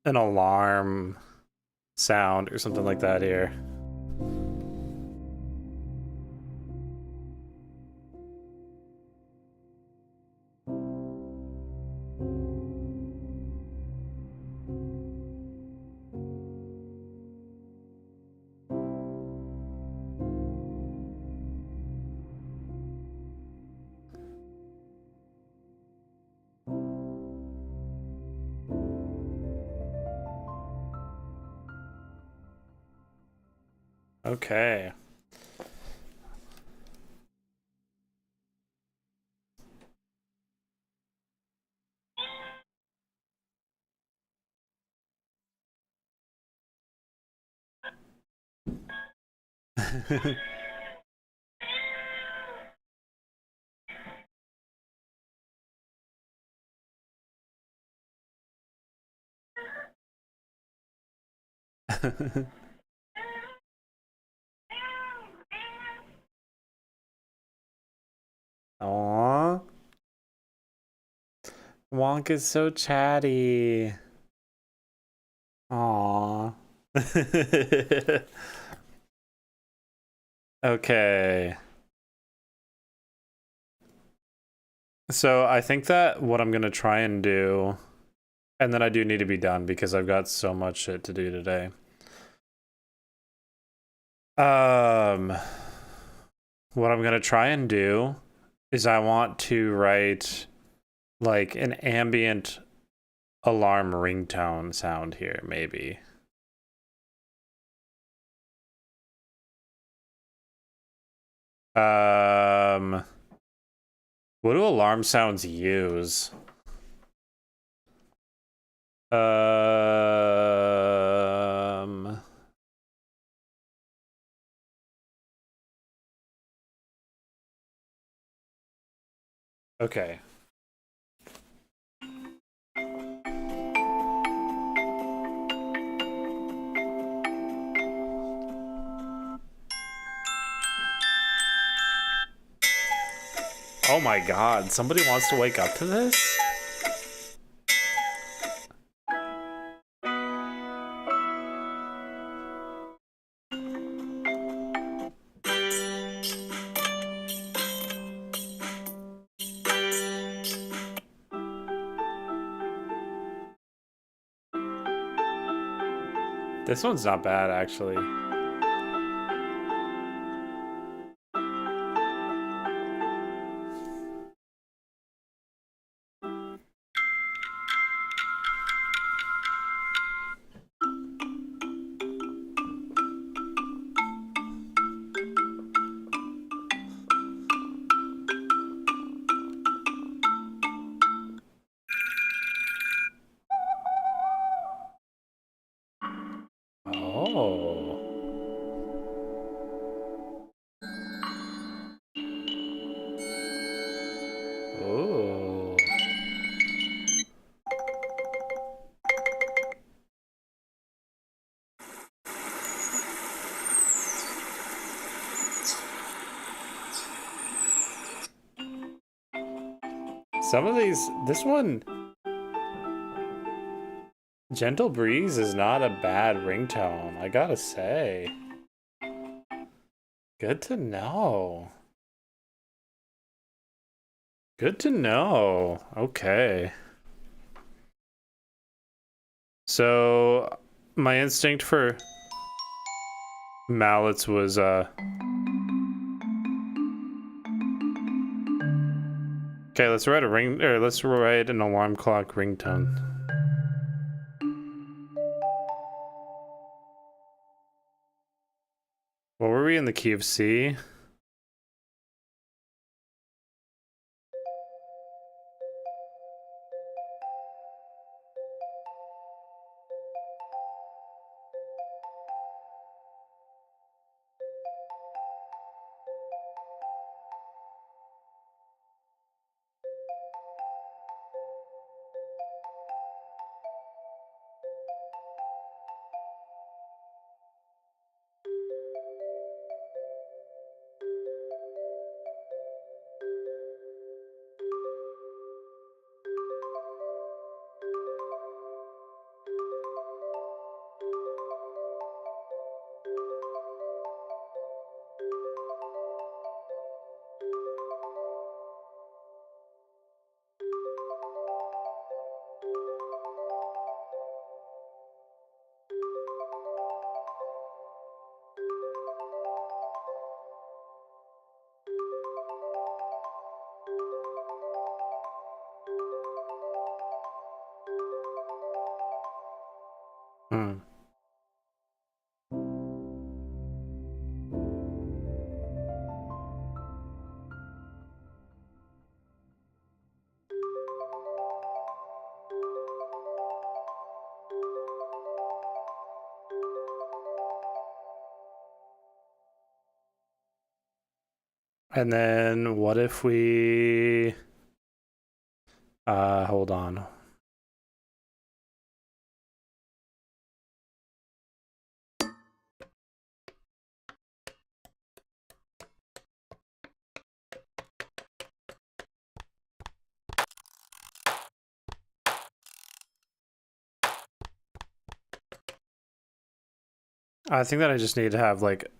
an alarm sound or something like that here. Okay. Aww. Wonk is so chatty. Aww. Okay. So I think that what I'm gonna try and do, and then I do need to be done because I've got so much shit to do today. What I'm gonna try and do is I want to write like an ambient alarm ringtone sound here, maybe. What do alarm sounds use? Okay. Oh my god, somebody wants to wake up to this? This one's not bad, actually. Oh. Ooh. Some of these, this one, Gentle Breeze is not a bad ringtone, I gotta say. Good to know. Good to know. Okay. So, my instinct for mallets was, okay, let's write a let's write an alarm clock ringtone. What were we in the key of C? Hmm. And then what if we hold on. I think that I just need to have like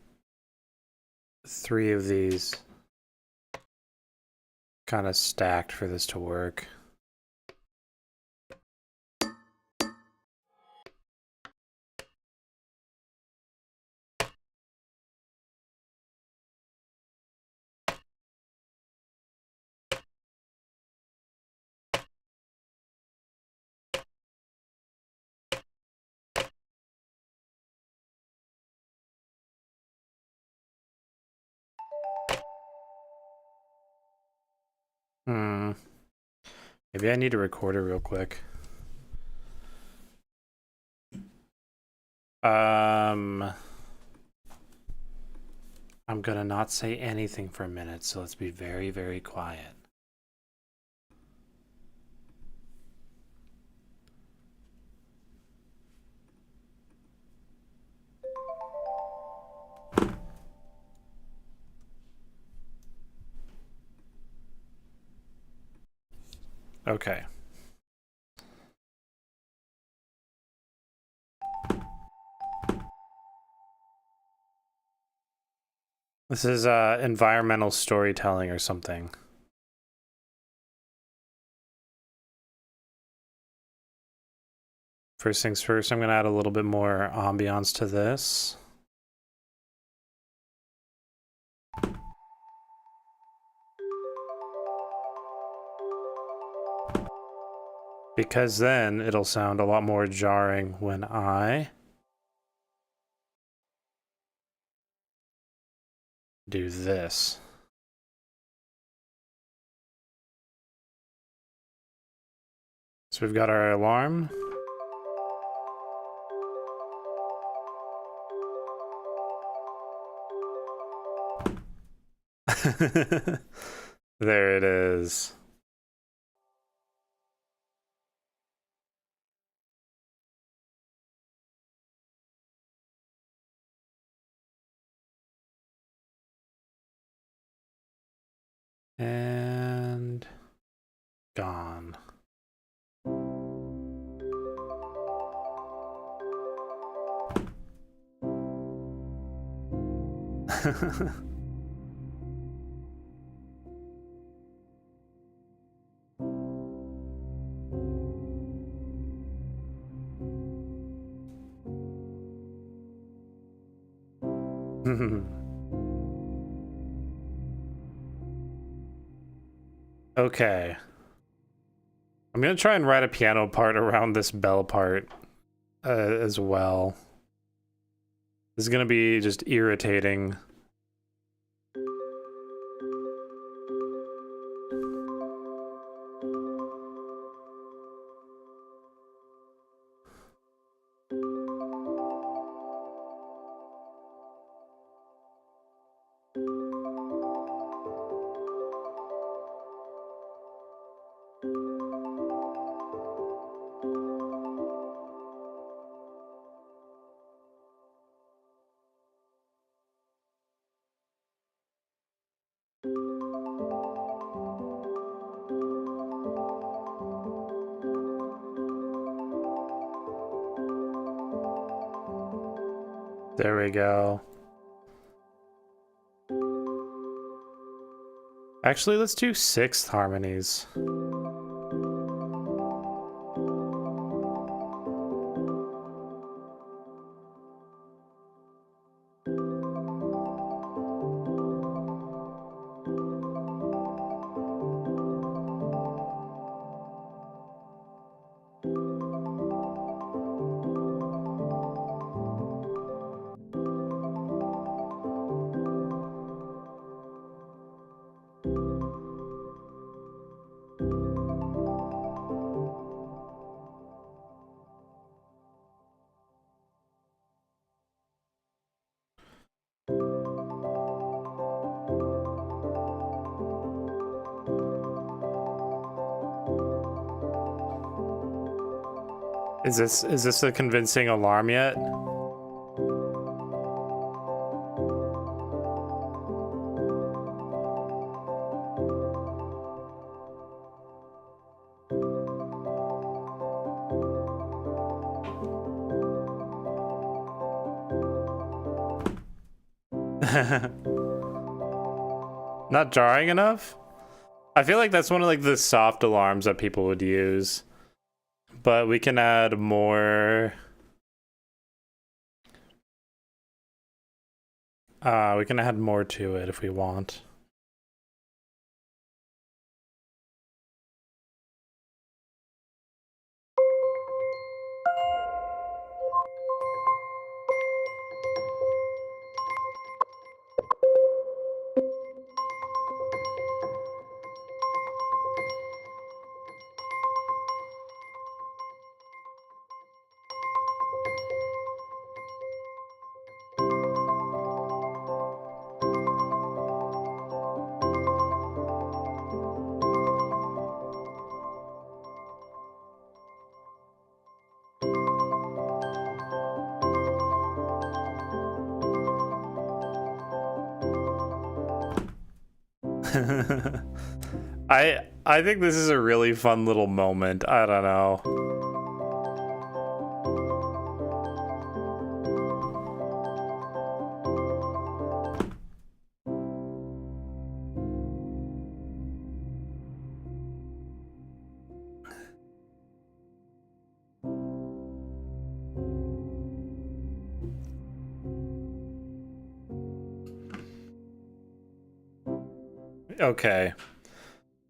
3 of these kind of stacked for this to work. Hmm. Maybe I need to record it real quick. I'm gonna not say anything for a minute, so let's be very, very quiet. Okay. This is environmental storytelling or something. First things first, I'm gonna add a little bit more ambiance to this. Because then it'll sound a lot more jarring when I do this. So we've got our alarm. There it is. And gone. Okay. I'm gonna try and write a piano part around this bell part as well. This is gonna be just irritating. There we go. Actually, let's do 6th harmonies. Is this a convincing alarm yet? Not jarring enough? I feel like that's one of like the soft alarms that people would use. But we can add more. We can add more to it if we want. I think this is a really fun little moment. I don't know. Okay.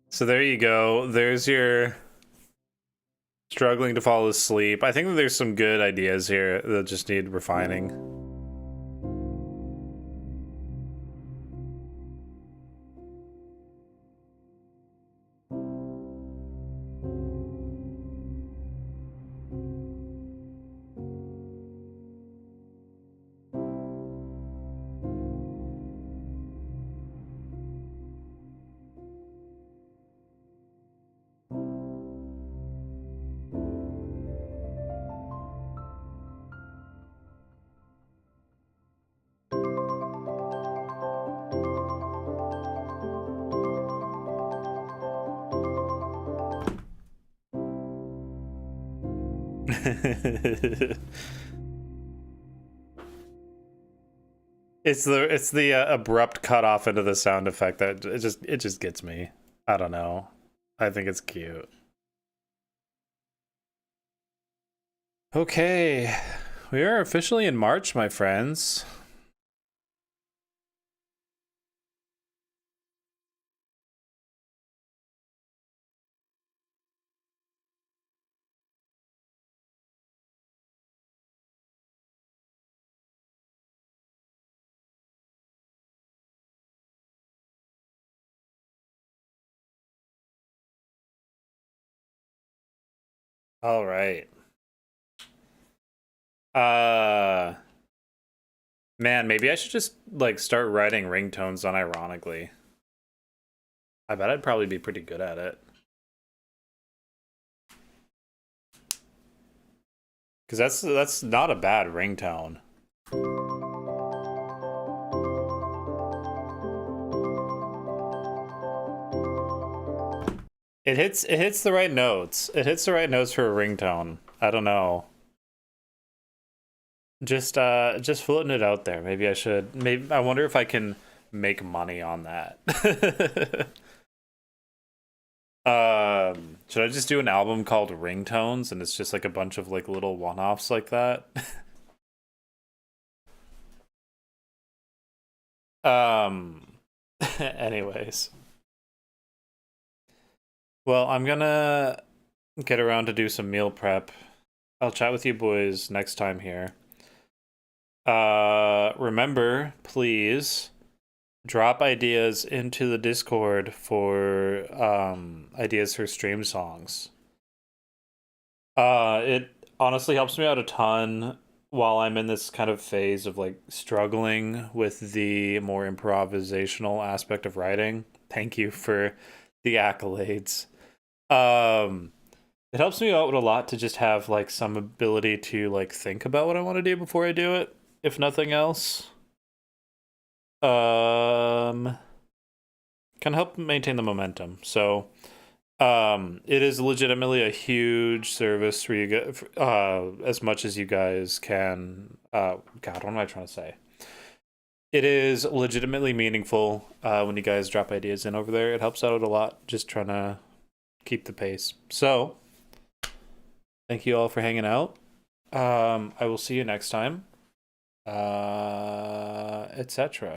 So there you go. There's your struggling to fall asleep. I think that there's some good ideas here that just need refining. It's the abrupt cutoff into the sound effect that it just gets me. I don't know. I think it's cute. Okay, we are officially in March, my friends. All right. Uh, Man, maybe I should just like start writing ringtones unironically. I bet I'd probably be pretty good at it. Cause that's not a bad ringtone. It hits the right notes. It hits the right notes for a ringtone. I don't know. Just floating it out there. Maybe I should. Maybe I wonder if I can make money on that. Should I just do an album called Ringtones and it's just like a bunch of like little one-offs like that? um Anyways. Well, I'm gonna get around to do some meal prep. I'll chat with you boys next time here. Remember, please drop ideas into the Discord for ideas for stream songs. It honestly helps me out a ton while I'm in this kind of phase of like struggling with the more improvisational aspect of writing. Thank you for the accolades. Um It helps me out a lot to just have like some ability to like think about what I want to do before I do it, if nothing else. Um, can help maintain the momentum. So, it is legitimately a huge service for you guys, as much as you guys can. God, what am I trying to say? It is legitimately meaningful when you guys drop ideas in over there. It helps out a lot just trying to keep the pace. So, thank you all for hanging out. I will see you next time, etc.